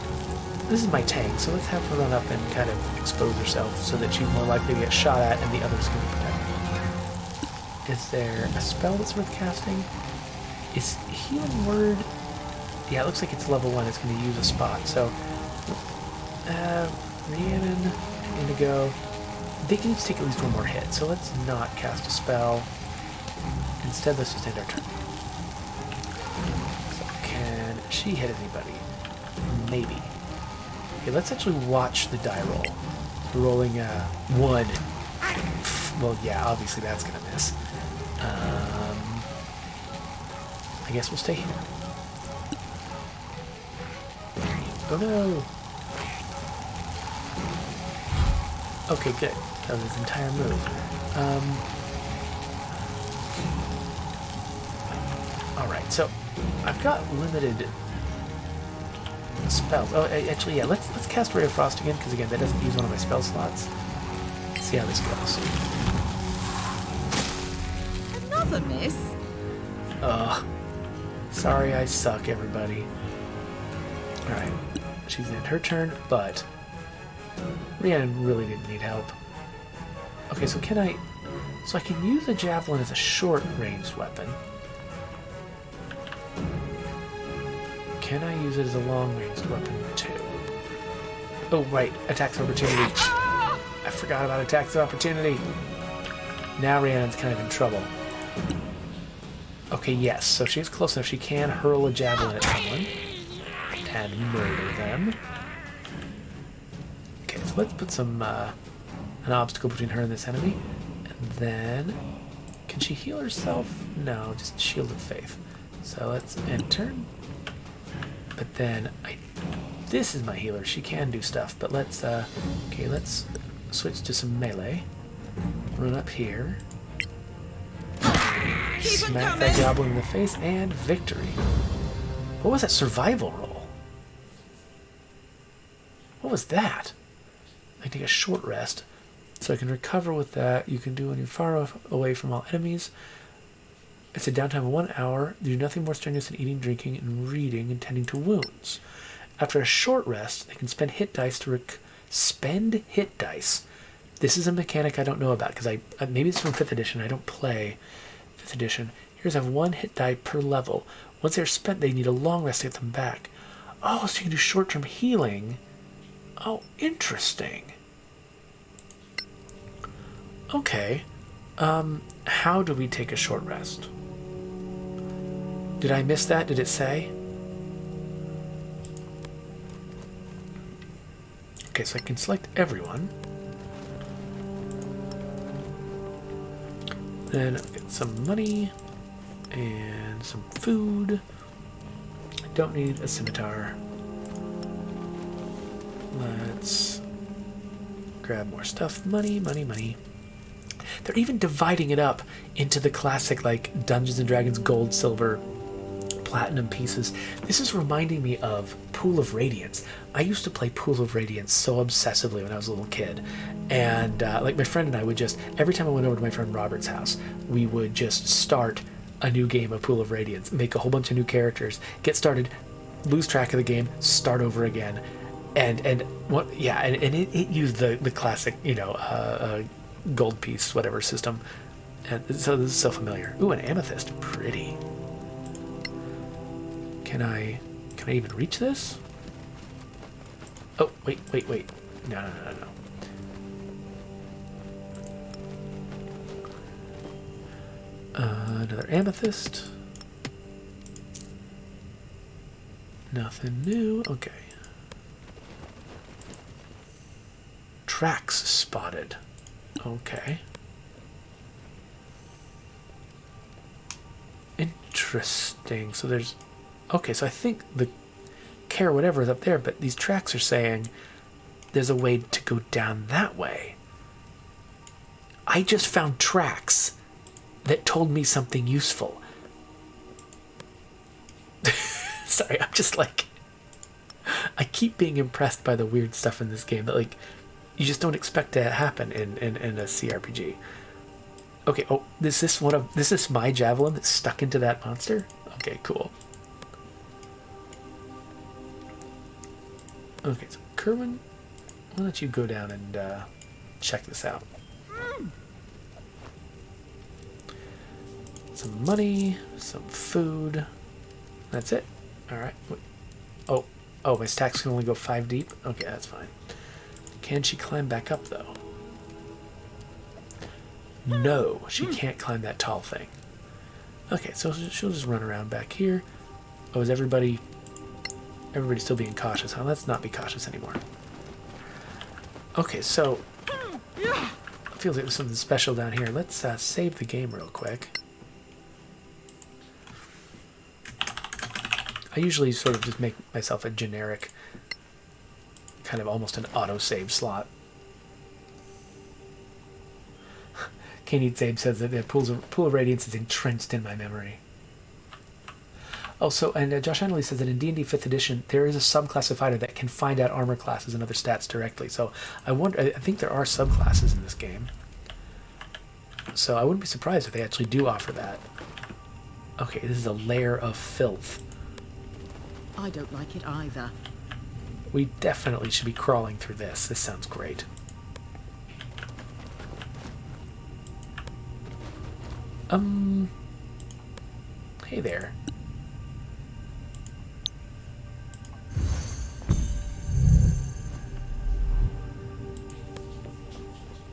this is my tank, so let's have her run up and kind of expose herself so that she's more likely to get shot at and the others can protect. Is there a spell that's worth casting? Is Healing Word... Yeah, it looks like it's level 1. It's going to use a spot, so... Rhiannon, Indigo... They can each take at least one more hit, so let's not cast a spell. Instead, let's just end our turn. So, can she hit anybody? Maybe. Okay, let's actually watch the die roll. Rolling 1. Well, yeah, obviously that's gonna miss. I guess we'll stay here. Oh no! Okay, good. That was his entire move. Alright, so I've got limited spells. Oh, actually, yeah, let's cast Ray of Frost again, because again, that doesn't use one of my spell slots. Let's see how this goes. Another miss? Sorry I suck, everybody. Alright, she's in her turn, but Rhiannon really didn't need help. Okay, so can I... So I can use a javelin as a short-ranged weapon. Can I use it as a long-ranged weapon, too? Oh, right, attacks of opportunity. I forgot about attacks of opportunity. Now Rhiannon's kind of in trouble. Okay, yes, so she's close enough. She can hurl a javelin at someone and murder them. Okay, so let's put some an obstacle between her and this enemy. And then, can she heal herself? No, just Shield of Faith. So let's end turn. But then, this is my healer. She can do stuff, but let's, okay, let's switch to some melee. Run up here. Smack that goblin in the face, and victory. What was that survival roll? What was that? I take a short rest, so I can recover with that. You can do when you're far away from all enemies. It's a downtime of 1 hour. Do nothing more strenuous than eating, drinking, and reading, and tending to wounds. After a short rest, they can spend hit dice to spend hit dice. This is a mechanic I don't know about, because maybe it's from 5th edition. I don't play 5th edition. Here's have 1 hit die per level. Once they're spent, they need a long rest to get them back. Oh, so you can do short-term healing. Oh, interesting. Okay. How do we take a short rest? Did I miss that? Did it say? Okay, so I can select everyone. Then I'll get some money and some food. I don't need a scimitar. Let's grab more stuff. Money, money, money. They're even dividing it up into the classic, like, Dungeons & Dragons gold, silver, platinum pieces. This is reminding me of Pool of Radiance. I used to play Pool of Radiance so obsessively when I was a little kid. And, like, my friend and I would just, every time I went over to my friend Robert's house, we would just start a new game of Pool of Radiance, make a whole bunch of new characters, get started, lose track of the game, start over again. And what? Yeah, and it used the classic, you know, gold piece, whatever system. And so this is so familiar. Ooh, an amethyst, pretty. Can I even reach this? Oh, wait. No. Another amethyst. Nothing new. Okay. Tracks spotted. Okay. Interesting. So there's... Okay, so I think the care whatever is up there, but these tracks are saying there's a way to go down that way. I just found tracks that told me something useful. Sorry, I'm just like... I keep being impressed by the weird stuff in this game that, like, you just don't expect to happen in a CRPG. Okay, oh, this is my javelin that's stuck into that monster? Okay, cool. Okay, so Kerwin, why don't you go down and check this out? Some money, some food. That's it. All right. Oh, my stacks can only go 5 deep? Okay, that's fine. Can she climb back up, though? No, she can't climb that tall thing. Okay, so she'll just run around back here. Oh, is everybody still being cautious, huh? Let's not be cautious anymore. Okay, so it feels like there's something special down here. Let's save the game real quick. I usually sort of just make myself a generic, kind of almost an auto-save slot. Can't Save says that the Pool of Radiance is entrenched in my memory. Also, and Josh Annley says that in D&D 5th edition, there is a subclass of fighter that can find out armor classes and other stats directly. So I think there are subclasses in this game. So I wouldn't be surprised if they actually do offer that. Okay, this is a lair of filth. I don't like it either. We definitely should be crawling through this. This sounds great. Hey there.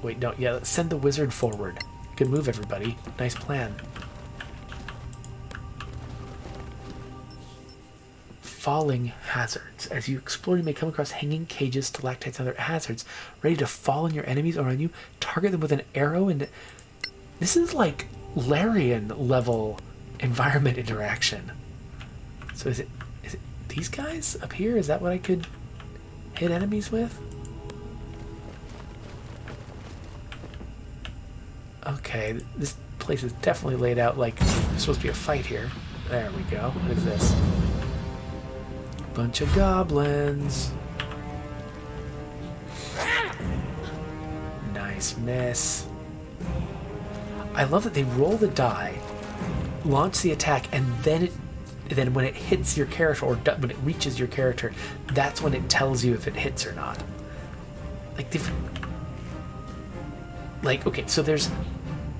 Wait, no, yeah, let's send the wizard forward. Good move, everybody. Nice plan. Falling hazards. As you explore, you may come across hanging cages, stalactites, and other hazards ready to fall on your enemies or on you. Target them with an arrow, and this is like Larian level environment interaction. So is it these guys up here? Is that what I could hit enemies with? Okay, this place is definitely laid out like there's supposed to be a fight here. There we go. What is this? Bunch of goblins. Nice miss. I love that they roll the die, launch the attack, and then when it hits your character, or when it reaches your character, that's when it tells you if it hits or not. Like different. Like, okay, so there's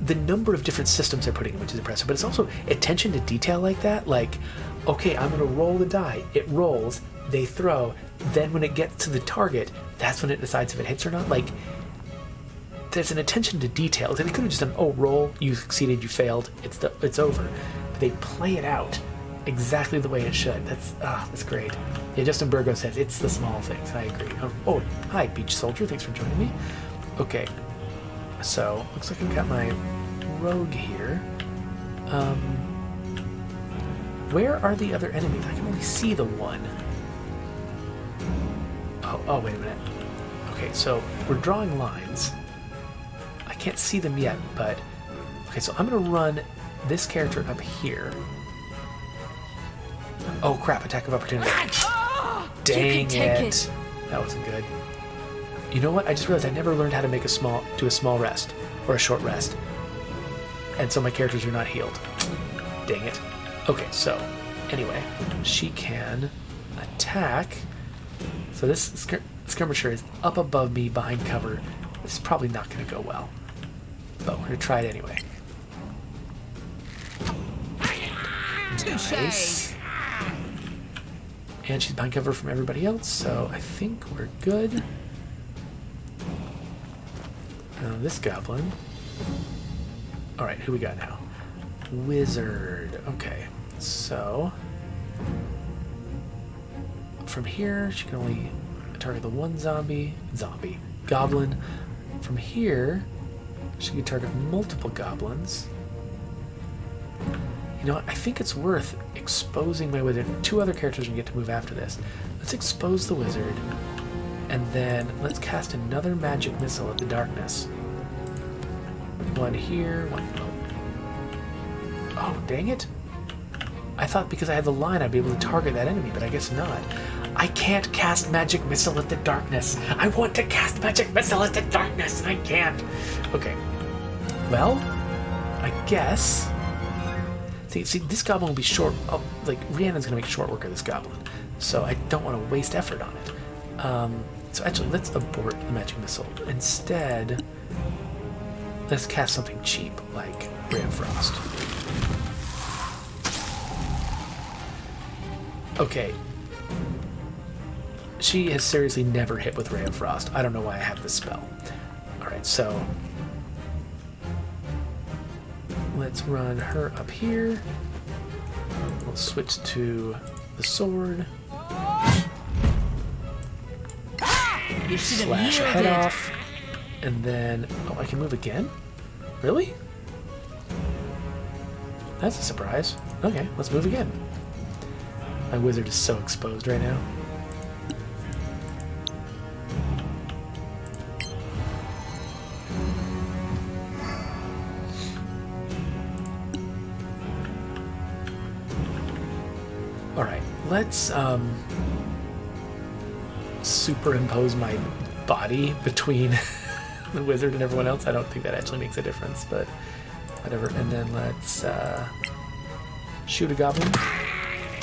the number of different systems they're putting in, which is impressive, but it's also attention to detail like that. Like, okay, I'm gonna roll the die. It rolls, they throw, then when it gets to the target, that's when it decides if it hits or not. Like, there's an attention to detail. They could have just done, oh, roll, you succeeded, you failed, it's over. But they play it out exactly the way it should. That's great. Yeah, Justin Burgo says, it's the small things. I agree. Oh, hi, Beach Soldier, thanks for joining me. Okay, so, looks like I've got my rogue here. Where are the other enemies? I can only see the one. Oh, wait a minute. Okay, so we're drawing lines. I can't see them yet, but... Okay, so I'm going to run this character up here. Oh, crap, attack of opportunity. Dang it. That wasn't good. You know what? I just realized I never learned how to make do a small rest, or a short rest. And so my characters are not healed. Dang it. Okay, so, anyway, she can attack. So this skirmisher is up above me, behind cover. This is probably not going to go well. But we're going to try it anyway. Nice. And she's behind cover from everybody else, so I think we're good. Now this goblin. Alright, who we got now? Wizard. Okay, so from here she can only target the one goblin. From here she can target multiple goblins. You know what? I think it's worth exposing my wizard. 2 other characters we get to move after this. Let's expose the wizard, and then let's cast another magic missile at the darkness. One here, one. Oh, dang it. I thought because I had the line I'd be able to target that enemy, but I guess not. I can't cast magic missile at the darkness. I want to cast magic missile at the darkness, and I can't. Okay. Well, I guess... See, this goblin will be short. Oh, like, Rhiannon's going to make short work of this goblin, so I don't want to waste effort on it. So actually, let's abort the magic missile. Instead, let's cast something cheap, like Ray of Frost. Okay. She has seriously never hit with Ray of Frost. I don't know why I have this spell. Alright, so let's run her up here. We'll switch to the sword. You should have Slash her head yielded. off. And then... Oh, I can move again? Really? That's a surprise. Okay, let's move again. My wizard is so exposed right now. Alright, let's superimpose my body between the wizard and everyone else. I don't think that actually makes a difference, but whatever. And then let's shoot a goblin.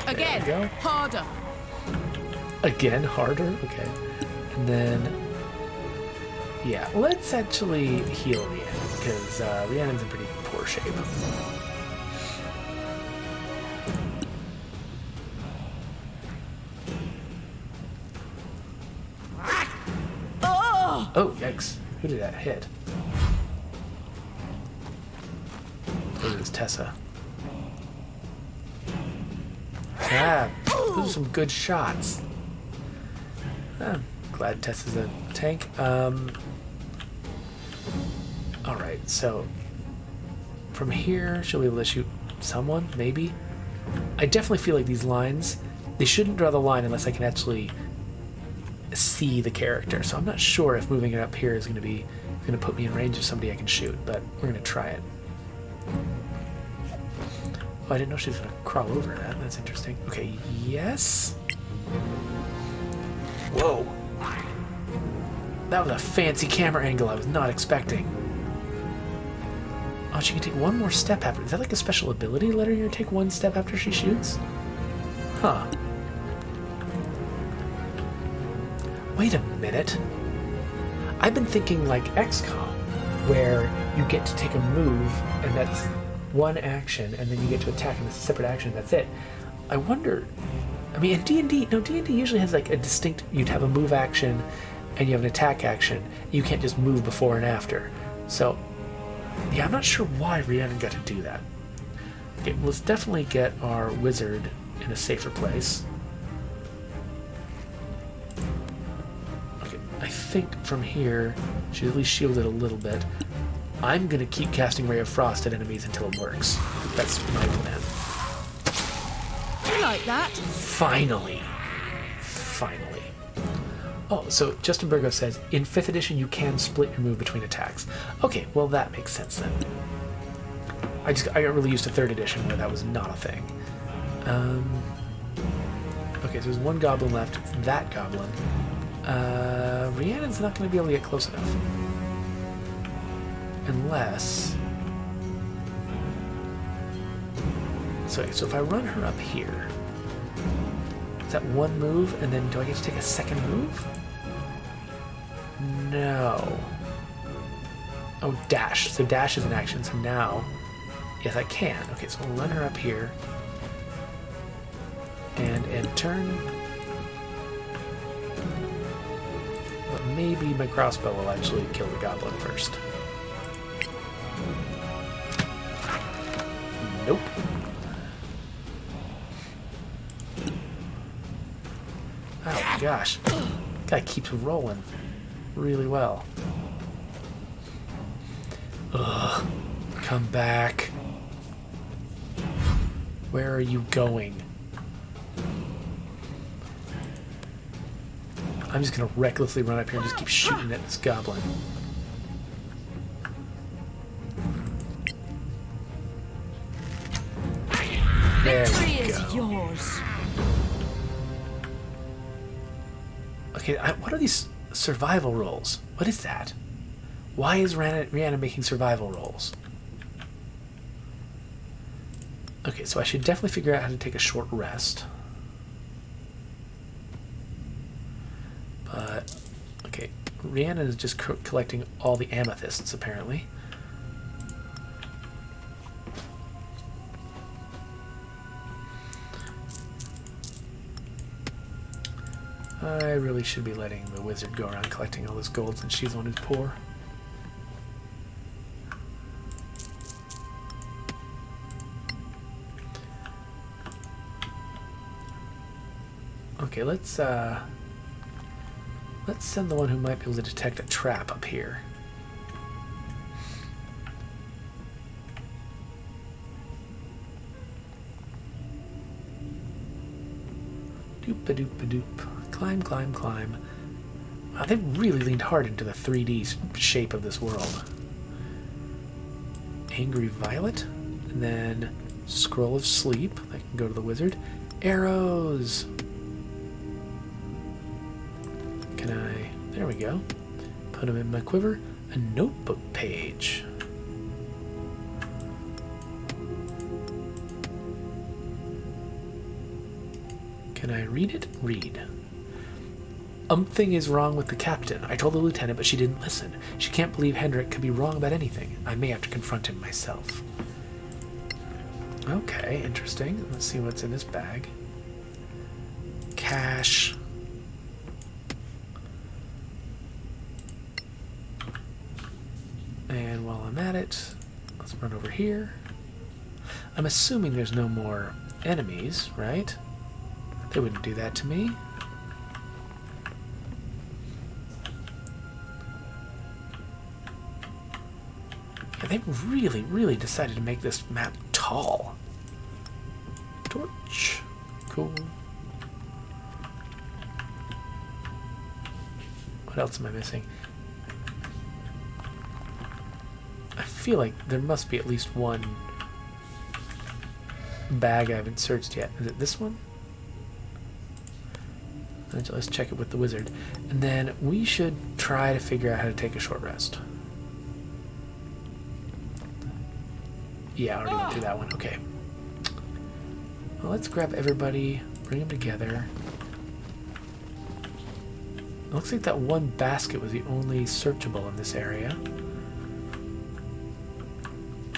Again, There we go. harder. Again, harder? Okay. And then, yeah, let's actually heal Rhiannon, because Rhiannon's in pretty poor shape. Oh, yikes. Who did that hit? Oh, it was Tessa. Ah, those are some good shots. I'm glad Tessa's a tank. Alright, so from here, she'll be able to shoot someone, maybe? I definitely feel like these lines, they shouldn't draw the line unless I can actually see the character. So I'm not sure if moving it up here is going to put me in range of somebody I can shoot, but we're going to try it. Oh, I didn't know she was going to crawl over that. That's interesting. Okay, yes. Whoa. That was a fancy camera angle I was not expecting. Oh, she can take one more step after. Is that like a special ability? Let her take one step after she shoots? Huh. Wait a minute. I've been thinking like XCOM, where you get to take a move, and that's one action, and then you get to attack, and it's a separate action, and that's it. I wonder... I mean, in D&D, no, D&D usually has like a distinct... You'd have a move action, and you have an attack action. You can't just move before and after. So, yeah, I'm not sure why Rhiannon got to do that. Okay, let's definitely get our wizard in a safer place. I think from here, she's at least shielded a little bit. I'm going to keep casting Ray of Frost at enemies until it works. That's my plan. You like that? Finally. Finally. Oh, so Justin Burgo says, in 5th edition you can split your move between attacks. Okay, well that makes sense then. I got really used to 3rd edition where that was not a thing. Okay, so there's one goblin left. It's that goblin. Rhiannon's not going to be able to get close enough. Unless... So if I run her up here... Is that one move, and then do I get to take a second move? No. Oh, dash. So dash is an action, so now... Yes, I can. Okay, so I'll run her up here. And end turn... Maybe my crossbow will actually kill the goblin first. Nope. Oh gosh. Guy keeps rolling really well. Ugh. Come back. Where are you going? I'm just gonna recklessly run up here and just keep shooting at this goblin. There Victory we is go. yours. Okay, what are these survival rolls? What is that? Why is Rhiannon making survival rolls? Okay, so I should definitely figure out how to take a short rest. But Okay, Rhiannon is just collecting all the amethysts, apparently. I really should be letting the wizard go around collecting all this gold since she's the one who's poor. Okay, let's send the one who might be able to detect a trap up here. Doop-a-doop-a-doop. Climb, climb, climb. Wow, they've really leaned hard into the 3D shape of this world. Angry Violet, and then Scroll of Sleep. That can go to the wizard. Arrows! Can I... There we go. Put them in my quiver. A notebook page. Can I read it? Read. Something is wrong with the captain. I told the lieutenant, but she didn't listen. She can't believe Hendrik could be wrong about anything. I may have to confront him myself. Okay, interesting. Let's see what's in this bag. Cash. And while I'm at it, let's run over here. I'm assuming there's no more enemies, right? They wouldn't do that to me. Yeah, they really, really decided to make this map tall. Torch. Cool. What else am I missing? I feel like there must be at least one bag I haven't searched yet. Is it this one? Let's check it with the wizard. And then we should try to figure out how to take a short rest. Yeah, I already went through that one. Okay. Well, let's grab everybody, bring them together. It looks like that one basket was the only searchable in this area.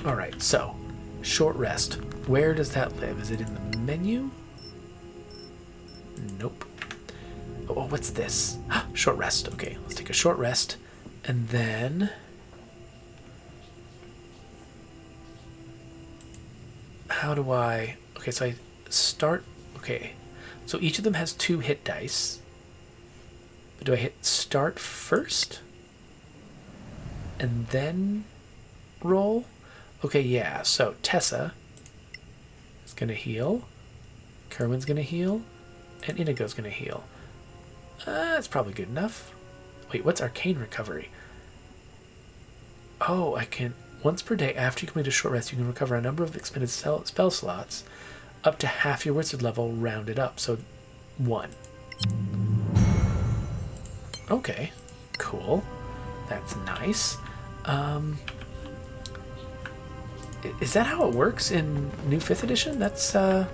Alright, so, short rest. Where does that live? Is it in the menu? Nope. Oh, what's this? Short rest. Okay, let's take a short rest. And then... how do I... Okay, so I start... Okay, so each of them has 2 hit dice. But do I hit start first? And then roll? Okay, yeah, so Tessa is going to heal. Kerwin's going to heal. And Inigo's going to heal. That's probably good enough. Wait, what's Arcane Recovery? Oh, I can... Once per day after you complete a short rest, you can recover a number of expended spell slots up to half your wizard level rounded up. So, 1. Okay, cool. That's nice. Is that how it works in New 5th Edition? That's, they're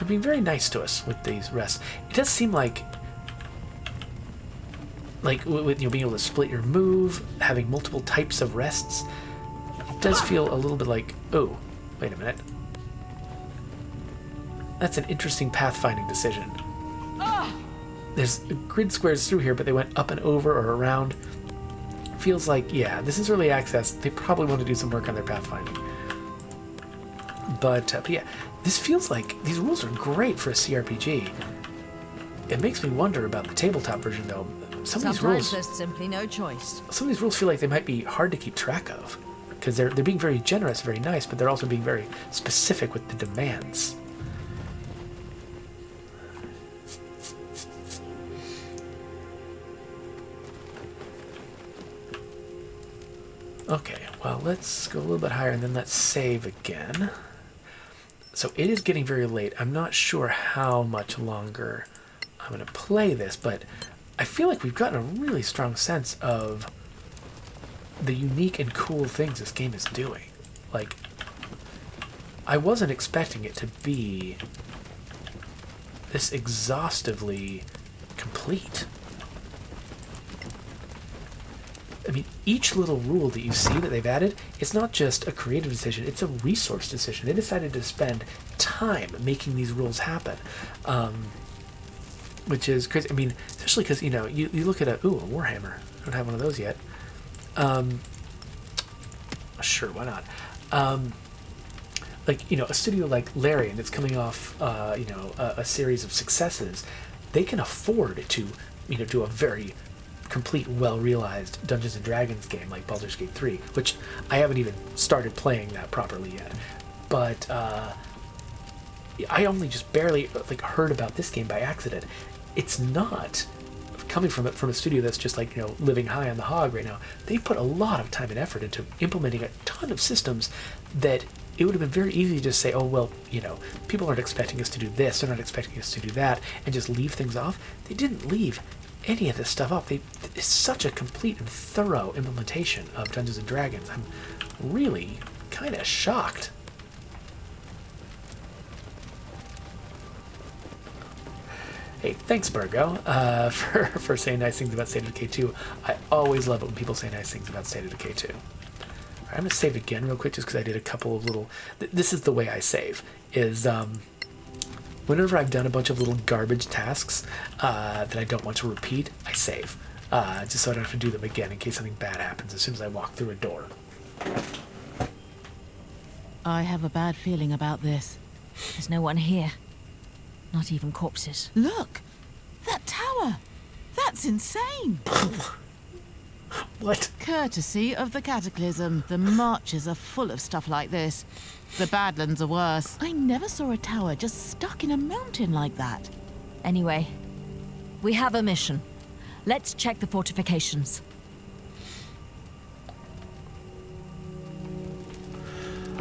being very nice to us with these rests. It does seem like with being able to split your move, having multiple types of rests, it does feel a little bit like, oh, wait a minute. That's an interesting pathfinding decision. There's grid squares through here, but they went up and over or around. Feels like, yeah, this is early access. They probably want to do some work on their pathfinding. But yeah, this feels like these rules are great for a CRPG. It makes me wonder about the tabletop version, though. Sometimes there's simply no choice. Some of these rules feel like they might be hard to keep track of, because they're being very generous, very nice, but they're also being very specific with the demands. Okay, well, let's go a little bit higher and then let's save again. So it is getting very late. I'm not sure how much longer I'm going to play this, but I feel like we've gotten a really strong sense of the unique and cool things this game is doing. Like, I wasn't expecting it to be this exhaustively complete. I mean, each little rule that you see that they've added, it's not just a creative decision, it's a resource decision. They decided to spend time making these rules happen. Which is crazy. I mean, especially because, you know, you look at a Warhammer. I don't have one of those yet. Sure, why not? Like, you know, a studio like LAIR that's coming off, you know, a series of successes, they can afford to, you know, do a very complete, well-realized Dungeons & Dragons game like Baldur's Gate 3, which I haven't even started playing that properly yet. But I only just barely like heard about this game by accident. It's not coming from a studio that's just like, you know, living high on the hog right now. They put a lot of time and effort into implementing a ton of systems that it would have been very easy to just say, oh, well, you know, people aren't expecting us to do this, they're not expecting us to do that, and just leave things off. They didn't leave any of this stuff off. It's such a complete and thorough implementation of Dungeons & Dragons. I'm really kind of shocked. Hey, thanks, Virgo, for saying nice things about State of Decay 2. I always love it when people say nice things about State of Decay 2. I'm going to save again real quick just because I did a couple of little... This is the way I save, is whenever I've done a bunch of little garbage tasks that I don't want to repeat, I save. Just so I don't have to do them again in case something bad happens as soon as I walk through a door. I have a bad feeling about this. There's no one here. Not even corpses. Look! That tower! That's insane! What? Courtesy of the Cataclysm. The marches are full of stuff like this. The Badlands are worse. I never saw a tower just stuck in a mountain like that. Anyway, we have a mission. Let's check the fortifications.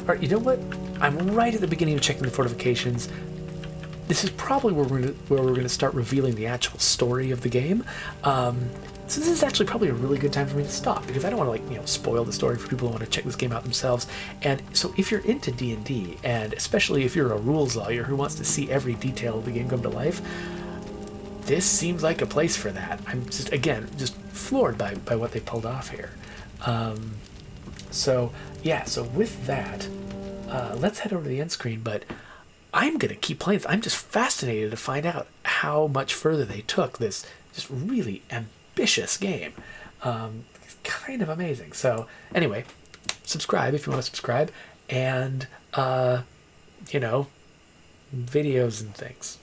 Alright, you know what? I'm right at the beginning of checking the fortifications. This is probably where we're gonna start revealing the actual story of the game. So this is actually probably a really good time for me to stop because I don't want to, like, you know, spoil the story for people who want to check this game out themselves. And so if you're into D&D, and especially if you're a rules lawyer who wants to see every detail of the game come to life, this seems like a place for that. I'm just, again, just floored by what they pulled off here. So yeah, so with that, let's head over to the end screen, but I'm going to keep playing this. I'm just fascinated to find out how much further they took this just really ambitious game. It's kind of amazing. So anyway, subscribe if you want to subscribe, and you know, videos and things.